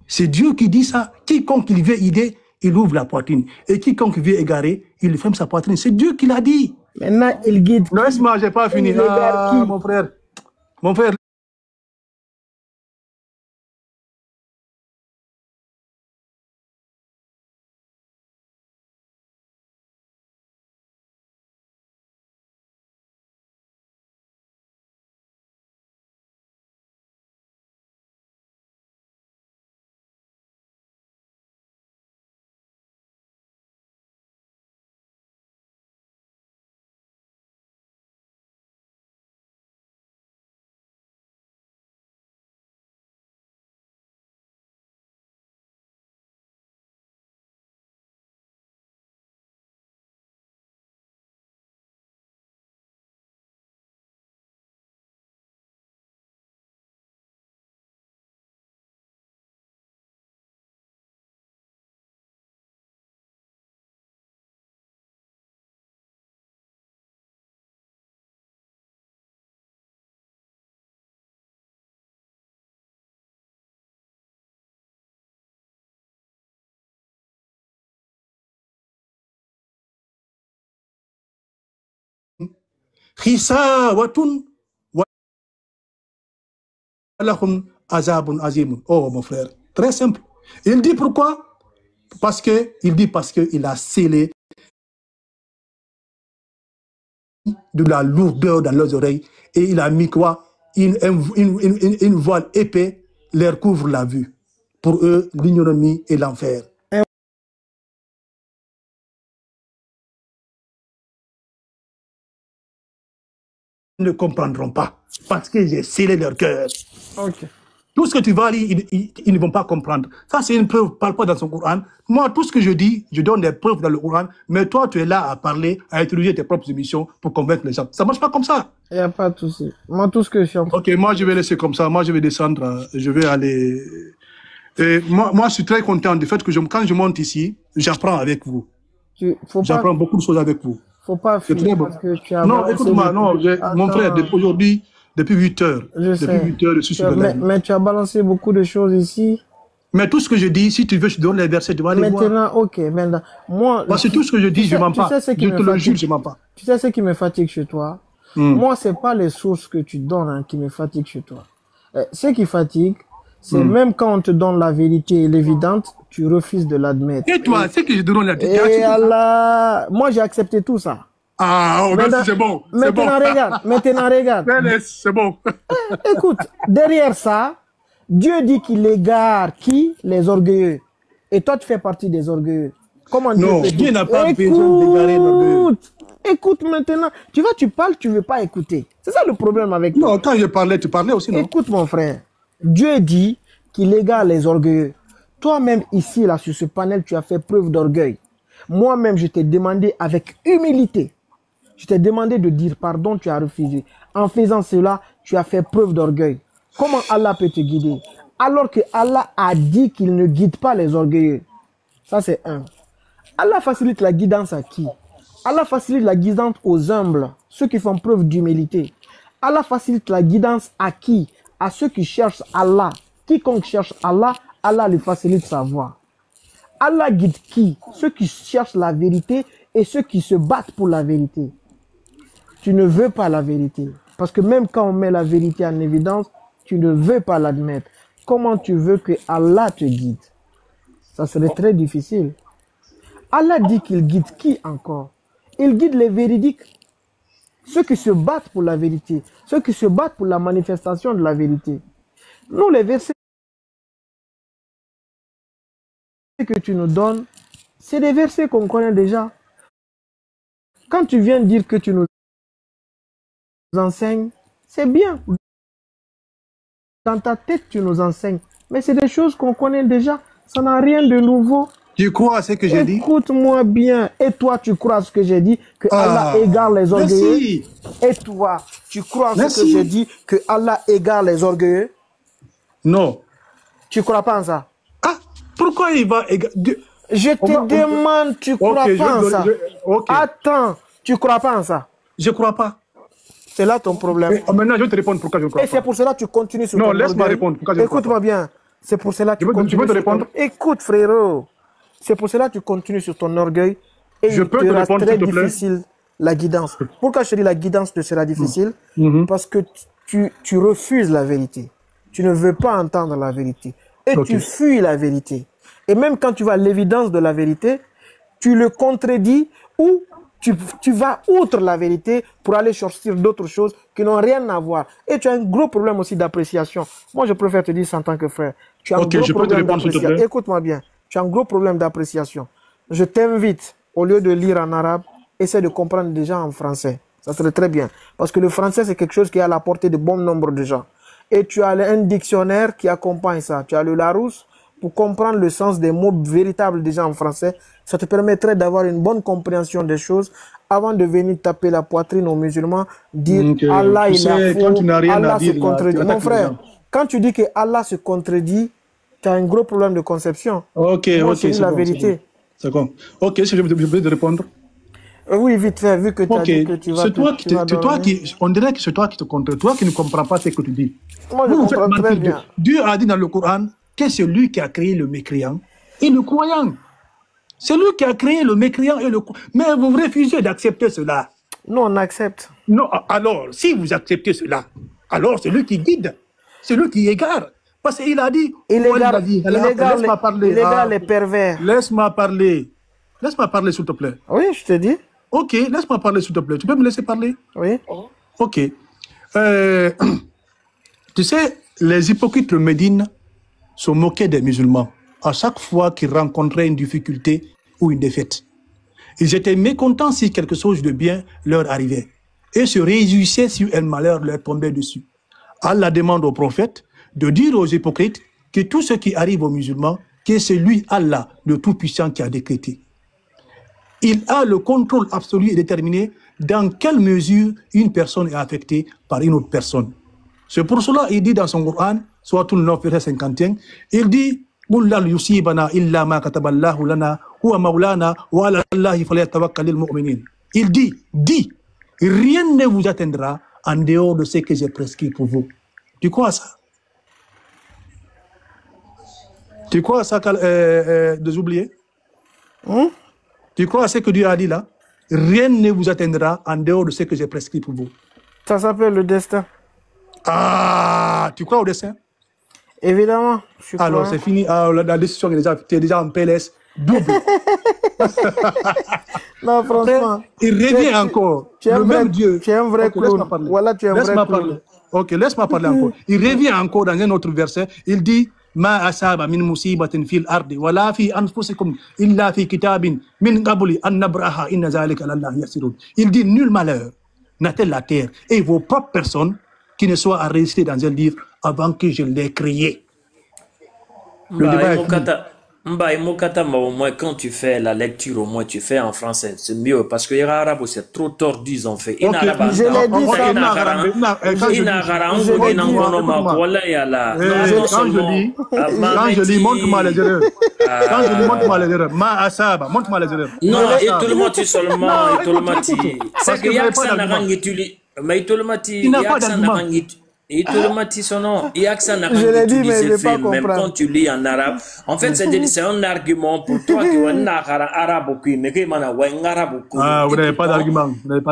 C'est Dieu qui dit ça. Quiconque il veut guider, il ouvre la poitrine. Et quiconque veut égarer, il ferme sa poitrine. C'est Dieu qui l'a dit. Maintenant, il guide. Non, laisse-moi, je n'ai pas fini. Ah, mon frère. Mon frère. Oh mon frère, très simple. Il dit pourquoi? Parce qu'il a scellé de la lourdeur dans leurs oreilles et il a mis quoi? Une voile épais leur couvre la vue. Pour eux, l'ignominie et l'enfer. Ne comprendront pas parce que j'ai scellé leur cœur. Okay. Tout ce que tu vas lire, ils ne vont pas comprendre. Ça, c'est une preuve, parle pas dans son Coran. Moi, tout ce que je dis, je donne des preuves dans le Coran, mais toi, tu es là à parler, à utiliser tes propres émissions pour convaincre les gens. Ça marche pas comme ça. Il n'y a pas de souci. Moi, tout ce que je suis en train... Ok, moi, je vais laisser comme ça. Moi, je vais descendre. Je vais aller... Et moi, je suis très content du fait que quand je monte ici, j'apprends avec vous. J'apprends beaucoup de choses avec vous. Faut pas finir parce que tu as... Non, écoute-moi, non, mon frère, aujourd'hui, depuis 8 heures. Depuis 8 heures, je suis sur le live. Mais tu as balancé beaucoup de choses ici. Mais tout ce que je dis, si tu veux, je te donne les versets, tu vas aller voir. Maintenant, ok, maintenant, moi... Parce que tout ce que je dis, je mens pas. Je te le jure, je mens pas. Tu sais ce qui me fatigue chez toi? Moi, c'est pas les sources que tu donnes qui me fatiguent chez toi. Ce qui fatigue, c'est même quand on te donne la vérité et l'évidente, tu refuses de l'admettre. Et toi, c'est que je te donne la vérité. Et Allah, moi j'ai accepté tout ça. Ah, oh, merci, c'est bon. Maintenant, bon. Regarde, maintenant, regarde. C'est bon. Écoute, derrière ça, Dieu dit qu'il égare qui? Les orgueilleux. Et toi, tu fais partie des orgueilleux. Comment Dieu peut dire? Dieu n'a pas besoin d'égarer l'orgueilleux. Écoute maintenant. Tu vois, tu parles, tu ne veux pas écouter. C'est ça le problème avec toi. Non, quand je parlais, tu parlais aussi, non? Écoute mon frère. Dieu dit qu'il égare les orgueilleux. Toi-même ici, là, sur ce panel, tu as fait preuve d'orgueil. Moi-même, je t'ai demandé avec humilité. Je t'ai demandé de dire pardon, tu as refusé. En faisant cela, tu as fait preuve d'orgueil. Comment Allah peut te guider? Alors que Allah a dit qu'il ne guide pas les orgueilleux. Ça, c'est un. Allah facilite la guidance à qui? Allah facilite la guidance aux humbles, ceux qui font preuve d'humilité. Allah facilite la guidance à qui? À ceux qui cherchent Allah. Quiconque cherche Allah, Allah lui facilite sa voie. Allah guide qui? Ceux qui cherchent la vérité et ceux qui se battent pour la vérité. Tu ne veux pas la vérité. Parce que même quand on met la vérité en évidence, tu ne veux pas l'admettre. Comment tu veux que Allah te guide? Ça serait très difficile. Allah dit qu'il guide qui encore? Il guide les véridiques. Ceux qui se battent pour la vérité. Ceux qui se battent pour la manifestation de la vérité. Nous, les versets que tu nous donnes, c'est des versets qu'on connaît déjà. Quand tu viens dire que tu nous enseignes, c'est bien. Dans ta tête, tu nous enseignes. Mais c'est des choses qu'on connaît déjà. Ça n'a rien de nouveau. Tu crois à ce que j'ai dit? Écoute-moi bien. Et toi, tu crois à ce que j'ai dit? Que Allah égare les orgueilleux? Merci. Et toi, tu crois à ce que j'ai dit? Que Allah égare les orgueilleux? Non. Tu crois pas en ça? Ah, pourquoi il va égarer? Je te demande, tu crois pas en ça? Attends, tu crois pas en ça? Je crois pas. C'est là ton problème. Mais, maintenant, je vais te répondre pourquoi je ne crois pas. Et c'est pour cela que tu continues sur ton orgueil. Non, laisse-moi répondre. Écoute-moi bien. C'est pour cela que tu continues. Tu peux te répondre? Écoute, frérot. C'est pour cela que tu continues sur ton orgueil. Et je peux te répondre, très s'il te plaît? difficile la guidance. Pourquoi je te dis la guidance te sera difficile? Parce que tu refuses la vérité. Tu ne veux pas entendre la vérité. Et tu fuis la vérité. Et même quand tu vas à l'évidence de la vérité, tu le contredis ou tu vas outre la vérité pour aller chercher d'autres choses qui n'ont rien à voir. Et tu as un gros problème aussi d'appréciation. Moi, je préfère te dire ça en tant que frère. Tu as un gros problème d'appréciation. Écoute-moi bien. Tu as un gros problème d'appréciation. Je t'invite, au lieu de lire en arabe, essaie de comprendre déjà en français. Ça serait très bien. Parce que le français, c'est quelque chose qui est à la portée de bon nombre de gens. Et tu as un dictionnaire qui accompagne ça. Tu as le Larousse pour comprendre le sens des mots véritables déjà en français. Ça te permettrait d'avoir une bonne compréhension des choses avant de venir taper la poitrine aux musulmans, dire Allah il est faux, Allah se contredit. Mon frère, quand tu dis que Allah se contredit, tu as un gros problème de conception. Ok, moi, c'est la vérité. C'est bon. Ok, si je vais te répondre. Oui, vite fait, vu que tu as dit que tu vas... C'est toi qui... On dirait que c'est toi qui te contredis. Toi qui ne comprends pas ce que tu dis. Moi, je comprends très bien. Dieu a dit dans le Coran que c'est lui qui a créé le mécréant et le croyant. C'est lui qui a créé le mécréant et le croyant. Mais vous refusez d'accepter cela. Non, on accepte. Non, alors, si vous acceptez cela, alors c'est lui qui guide. C'est lui qui égare. Parce qu'il a dit... Il égare les pervers. Laisse-moi parler. Laisse-moi parler, s'il te plaît. Oui, je te dis. Ok, laisse-moi parler, s'il te plaît. Tu peux me laisser parler? Oui. Ok. Tu sais, les hypocrites de Médine se moquaient des musulmans à chaque fois qu'ils rencontraient une difficulté ou une défaite. Ils étaient mécontents si quelque chose de bien leur arrivait et se réjouissaient si un malheur leur tombait dessus. Allah demande au prophète de dire aux hypocrites que tout ce qui arrive aux musulmans, que c'est lui, Allah, le Tout-Puissant, qui a décrété. Il a le contrôle absolu et déterminé dans quelle mesure une personne est affectée par une autre personne. C'est pour cela qu'il dit dans son Coran, soit tout le 9, verset 51, il dit il dit, rien ne vous atteindra en dehors de ce que j'ai prescrit pour vous. Tu crois à ça? Tu crois à ça, des oubliés? Tu crois à ce que Dieu a dit là? Rien ne vous atteindra en dehors de ce que j'ai prescrit pour vous. Ça s'appelle le destin. Ah, tu crois au destin? Évidemment. Alors c'est fini. Ah, la décision est déjà, tu es déjà en PLS double. Non, franchement. Il revient encore. Le même Dieu. Tu es un vrai clown. Voilà, tu es un vrai clown. Ok, laisse-moi parler encore. Il revient encore dans un autre verset. Il dit, ما أصاب من مصيبة في الأرض ولا في أنفسكم إلا في كتاب من قبل أن نبرأها إن ذلك على الله يسير. Il dit nul malheur n'atteint la terre et vos propres personnes qui ne soient enregistrées dans un livre avant que je l'ai créé. Le débat est fini. Au moins, quand tu fais la lecture, au moins tu fais en français, c'est mieux parce que les arabes c'est trop tordu, ils ont fait. Je l'ai dit ça. Quand je lis, montre-moi les erreurs. Quand je lis, montre-moi les erreurs. Ma asaba, montre-moi les erreurs. Non, et tout le monde seulement, et tout le monde. C'est que Yaksan Narang utilise, mais tout le monde Yaksan Narang et tout le monde son nom. Yaksan Narang utilise même quand tu lis en arabe. En fait, c'est un argument pour toi qui est un arabe qui mais qui mana ouais un arabe. Ah, vous n'avez pas d'argument.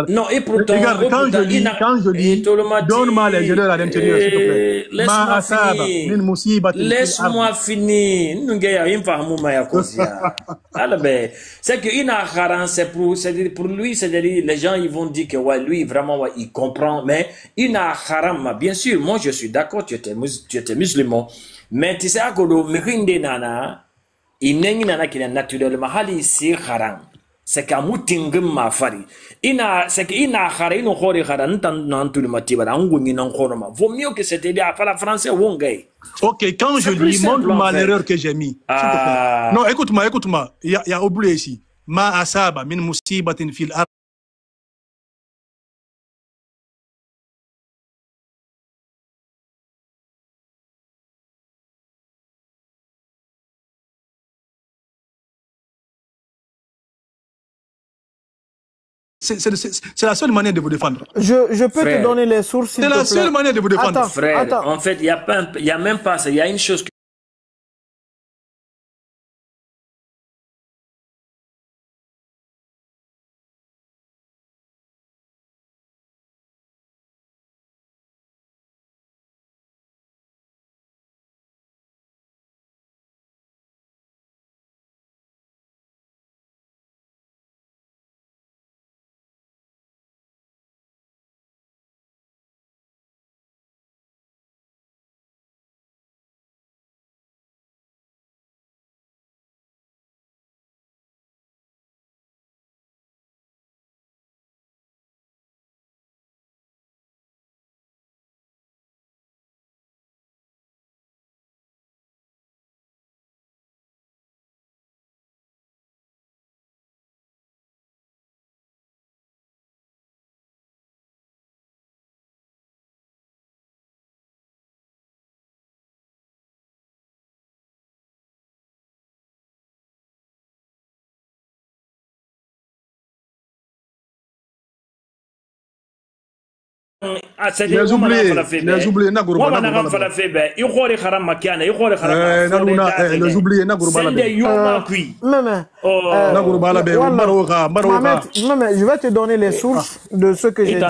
Non, et pourtant, regarde, quand je lis, donne-moi les erreurs à l'intérieur, s'il te plaît. Laisse-moi finir. C'est que c'est pour lui, c'est-à-dire les gens ils vont dire que ouais, lui vraiment ouais, il comprend, mais il a haram. Bien sûr, moi je suis d'accord, tu étais musulman, mais tu sais à quoi le nana, il n'est nana qui est naturellement hali si haram. C'est qu'à moutingum ma fari. C'est qu'il a haram, il a haram, tant tout le matin, vaut mieux que c'était à la français ou un gay. Ok, quand je lis, montre-moi l'erreur que j'ai mis. Non, écoute-moi. Il y a oublié ici. Ma asaba min musibatin fil ard. C'est la seule manière de vous défendre. Je peux te donner les sources. C'est la seule manière de vous défendre. Attends, frère, en fait, il y a même pas ça. Il y a une chose que les oubliés, les oubliés, les je vais te donner les sources de ce que j'ai dit.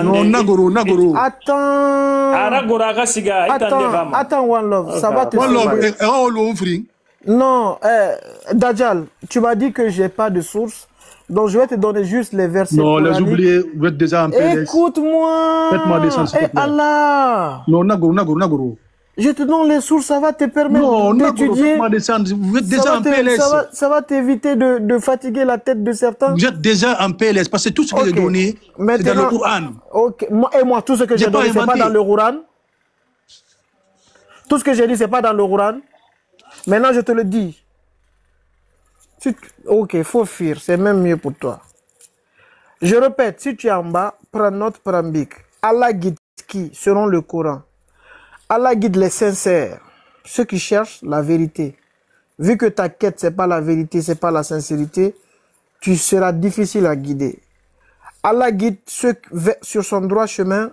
Attends, One Love, ça va te sauver. Non, Dajjal, tu m'as dit que j'ai pas de source. Donc je vais te donner juste les versets. Non, les oubliés, vous êtes déjà en PLS. Écoute-moi. Faites-moi descendre, s'il te plaît. Allah. Non, Nagoro. Je te donne les sources, ça va te permettre d'étudier. Faites-moi descendre, vous êtes déjà en PLS. Ça va t'éviter de fatiguer la tête de certains. Vous êtes déjà en PLS, parce que tout ce que j'ai donné, c'est dans le Coran. Ok, moi, tout ce que j'ai donné, c'est pas dans le Coran. Tout ce que j'ai dit, c'est pas dans le Coran. Maintenant, je te le dis. Ok, faut fuir, c'est même mieux pour toi. Je répète, si tu es en bas, prends note, prends bic. Allah guide qui, selon le Coran. Allah guide les sincères, ceux qui cherchent la vérité. Vu que ta quête, c'est pas la vérité, c'est pas la sincérité, tu seras difficile à guider. Allah guide ceux sur son droit chemin,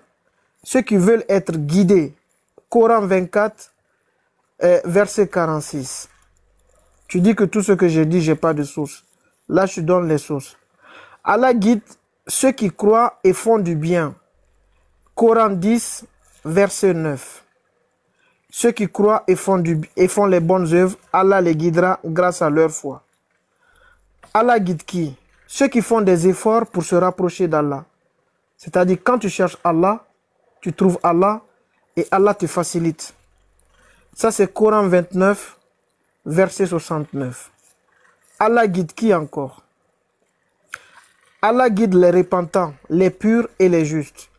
ceux qui veulent être guidés. Coran 24, verset 46. Tu dis que tout ce que j'ai dit, j'ai pas de source. Là, je te donne les sources. Allah guide ceux qui croient et font du bien. Coran 10, verset 9. Ceux qui croient et font les bonnes œuvres, Allah les guidera grâce à leur foi. Allah guide qui? Ceux qui font des efforts pour se rapprocher d'Allah. C'est-à-dire, quand tu cherches Allah, tu trouves Allah et Allah te facilite. Ça, c'est Coran 29, verset 69. Allah guide qui encore? Allah guide les repentants, les purs et les justes.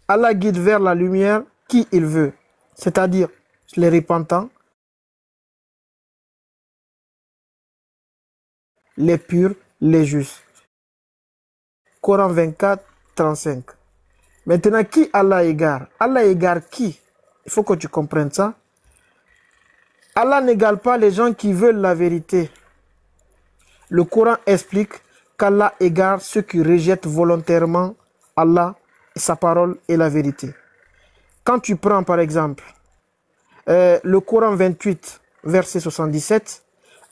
Allah guide vers la lumière qui il veut, c'est-à-dire les repentants, les purs, les justes. Coran 24, 35. Maintenant, qui Allah égare? Allah égare qui? Il faut que tu comprennes ça. Allah n'égale pas les gens qui veulent la vérité. Le Coran explique qu'Allah égare ceux qui rejettent volontairement Allah, sa parole et la vérité. Quand tu prends par exemple le Coran 28, verset 77,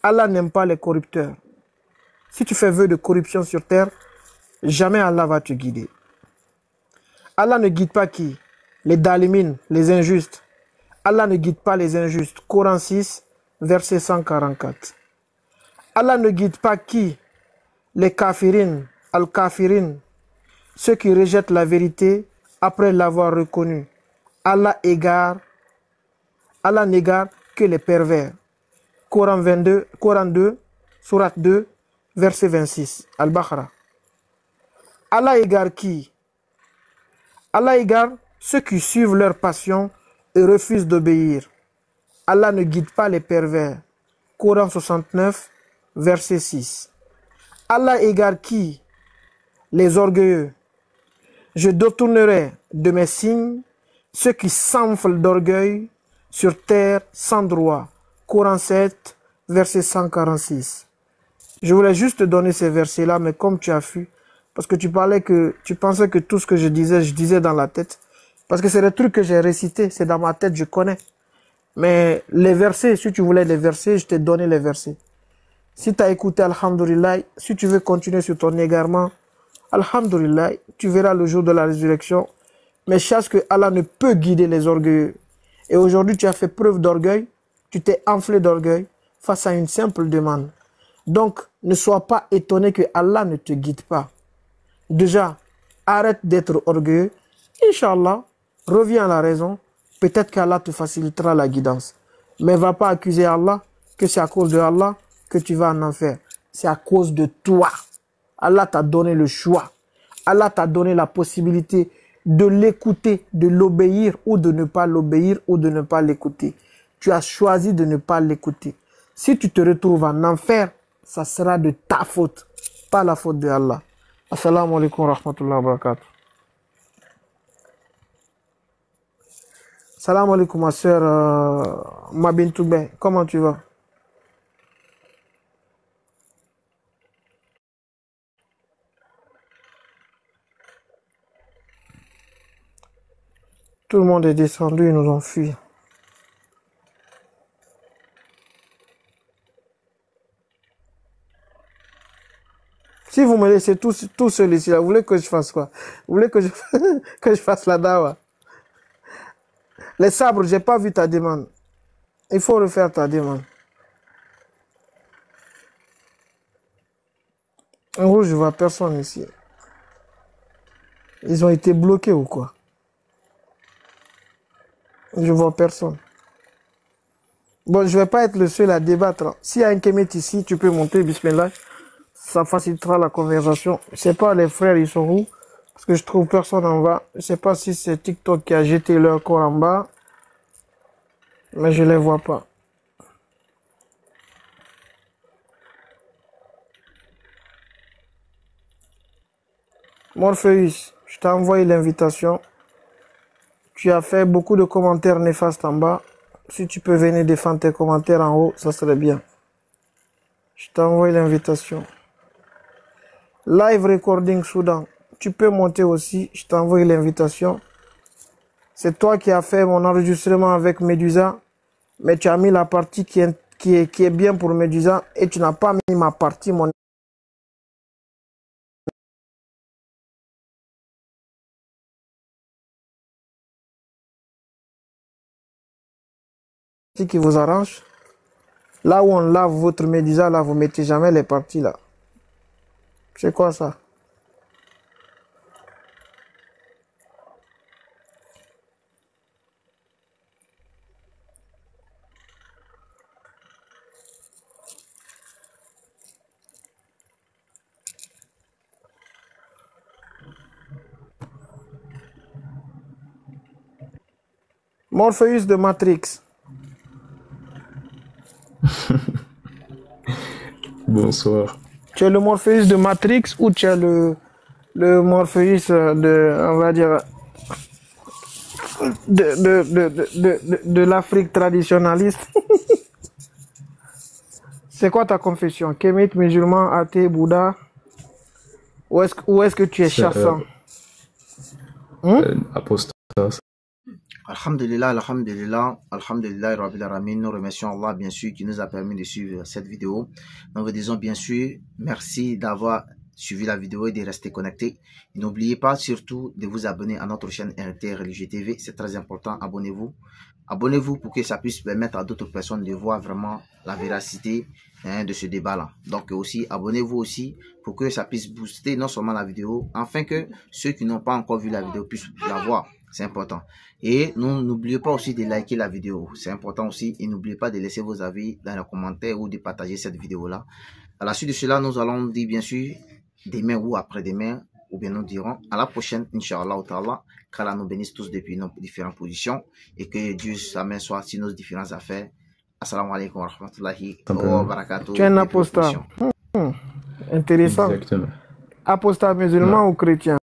Allah n'aime pas les corrupteurs. Si tu fais vœu de corruption sur terre, jamais Allah va te guider. Allah ne guide pas qui? Les dalimines, les injustes. Allah ne guide pas les injustes. Coran 6, verset 144. Allah ne guide pas qui? Les kafirines, al-kafirines, ceux qui rejettent la vérité après l'avoir reconnue. Allah n'égare que les pervers. Coran 2, Sourate 2, verset 26, Al-Baqarah. Allah égare qui? Allah égare ceux qui suivent leur passion et refusent d'obéir. Allah ne guide pas les pervers. Coran 69, verset 6. Allah égare qui? Les orgueilleux. Je détournerai de mes signes ceux qui s'enflent d'orgueil sur terre sans droit. Coran 7, verset 146. Je voulais juste te donner ces versets-là, mais comme tu as fui, parce que tu pensais que tout ce que je disais dans la tête. Parce que c'est des trucs que j'ai récités, c'est dans ma tête, je connais. Mais les versets, si tu voulais les versets, je t'ai donné les versets. Si tu as écouté, alhamdoulilah, si tu veux continuer sur ton égarement, alhamdoulilah, tu verras le jour de la résurrection. Mais sache que Allah ne peut guider les orgueilleux. Et aujourd'hui, tu as fait preuve d'orgueil, tu t'es enflé d'orgueil face à une simple demande. Donc, ne sois pas étonné que Allah ne te guide pas. Déjà, arrête d'être orgueilleux. Inch'Allah, reviens à la raison. Peut-être qu'Allah te facilitera la guidance. Mais va pas accuser Allah que c'est à cause de Allah que tu vas en enfer. C'est à cause de toi. Allah t'a donné le choix. Allah t'a donné la possibilité de l'écouter, de l'obéir ou de ne pas l'obéir ou de ne pas l'écouter. Tu as choisi de ne pas l'écouter. Si tu te retrouves en enfer, ça sera de ta faute, pas la faute de Allah. Assalamu alaikum wa rahmatullahi wa barakatuh. Salam alaikum ma soeur Mabintoube, comment tu vas? Tout le monde est descendu, ils nous ont fui. Si vous me laissez tout seul ici, là, vous voulez que je fasse quoi? Vous voulez que je fasse la dawa? Les sabres, j'ai pas vu ta demande. Il faut refaire ta demande. En gros, je vois personne ici. Ils ont été bloqués ou quoi? Je vois personne. Bon, je vais pas être le seul à débattre. S'il y a un Kemet ici, tu peux monter, bismillah. Ça facilitera la conversation. Je sais pas, les frères, ils sont où? Parce que je trouve personne en bas. Je sais pas si c'est TikTok qui a jeté leur corps en bas. Mais je les vois pas. Morpheus, je t'ai envoyé l'invitation. Tu as fait beaucoup de commentaires néfastes en bas. Si tu peux venir défendre tes commentaires en haut, ça serait bien. Je t'ai envoyé l'invitation. Live recording Soudan. Tu peux monter aussi. Je t'ai envoyé l'invitation. C'est toi qui as fait mon enregistrement avec Medusa. Mais tu as mis la partie qui est bien pour Medusa. Et tu n'as pas mis ma partie, mon qui vous arrange. Là où on lave votre Medusa, là, vous mettez jamais les parties là. C'est quoi ça? Morpheus de Matrix. Bonsoir. Tu es le Morpheus de Matrix ou tu es le Morpheus de, on va dire, de l'Afrique traditionnaliste? C'est quoi ta confession? Kémite, musulman, athée, Bouddha? Où est-ce que tu es chassant? Apostat. Alhamdulillah, alhamdulillah, alhamdulillah, Rabbil Alamin. Nous remercions Allah, bien sûr, qui nous a permis de suivre cette vidéo. Nous vous disons, bien sûr, merci d'avoir suivi la vidéo et de rester connecté. N'oubliez pas surtout de vous abonner à notre chaîne RT Religieux TV. C'est très important. Abonnez-vous. Abonnez-vous pour que ça puisse permettre à d'autres personnes de voir vraiment la véracité de ce débat-là. Donc aussi, abonnez-vous aussi pour que ça puisse booster non seulement la vidéo, afin que ceux qui n'ont pas encore vu la vidéo puissent la voir. C'est important. Et n'oubliez pas aussi de liker la vidéo. C'est important aussi. Et n'oubliez pas de laisser vos avis dans les commentaires ou de partager cette vidéo-là. À la suite de cela, nous allons dire bien sûr demain ou après-demain, ou bien nous dirons à la prochaine, Inch'Allah ta'ala, qu'Allah nous bénisse tous depuis nos différentes positions et que Dieu s'amène soit sur nos différentes affaires. Assalamu alaikum wa rahmatullahi wa barakatuh. Tu es un apostat. Intéressant. Exactement. Apostat musulman ou chrétien?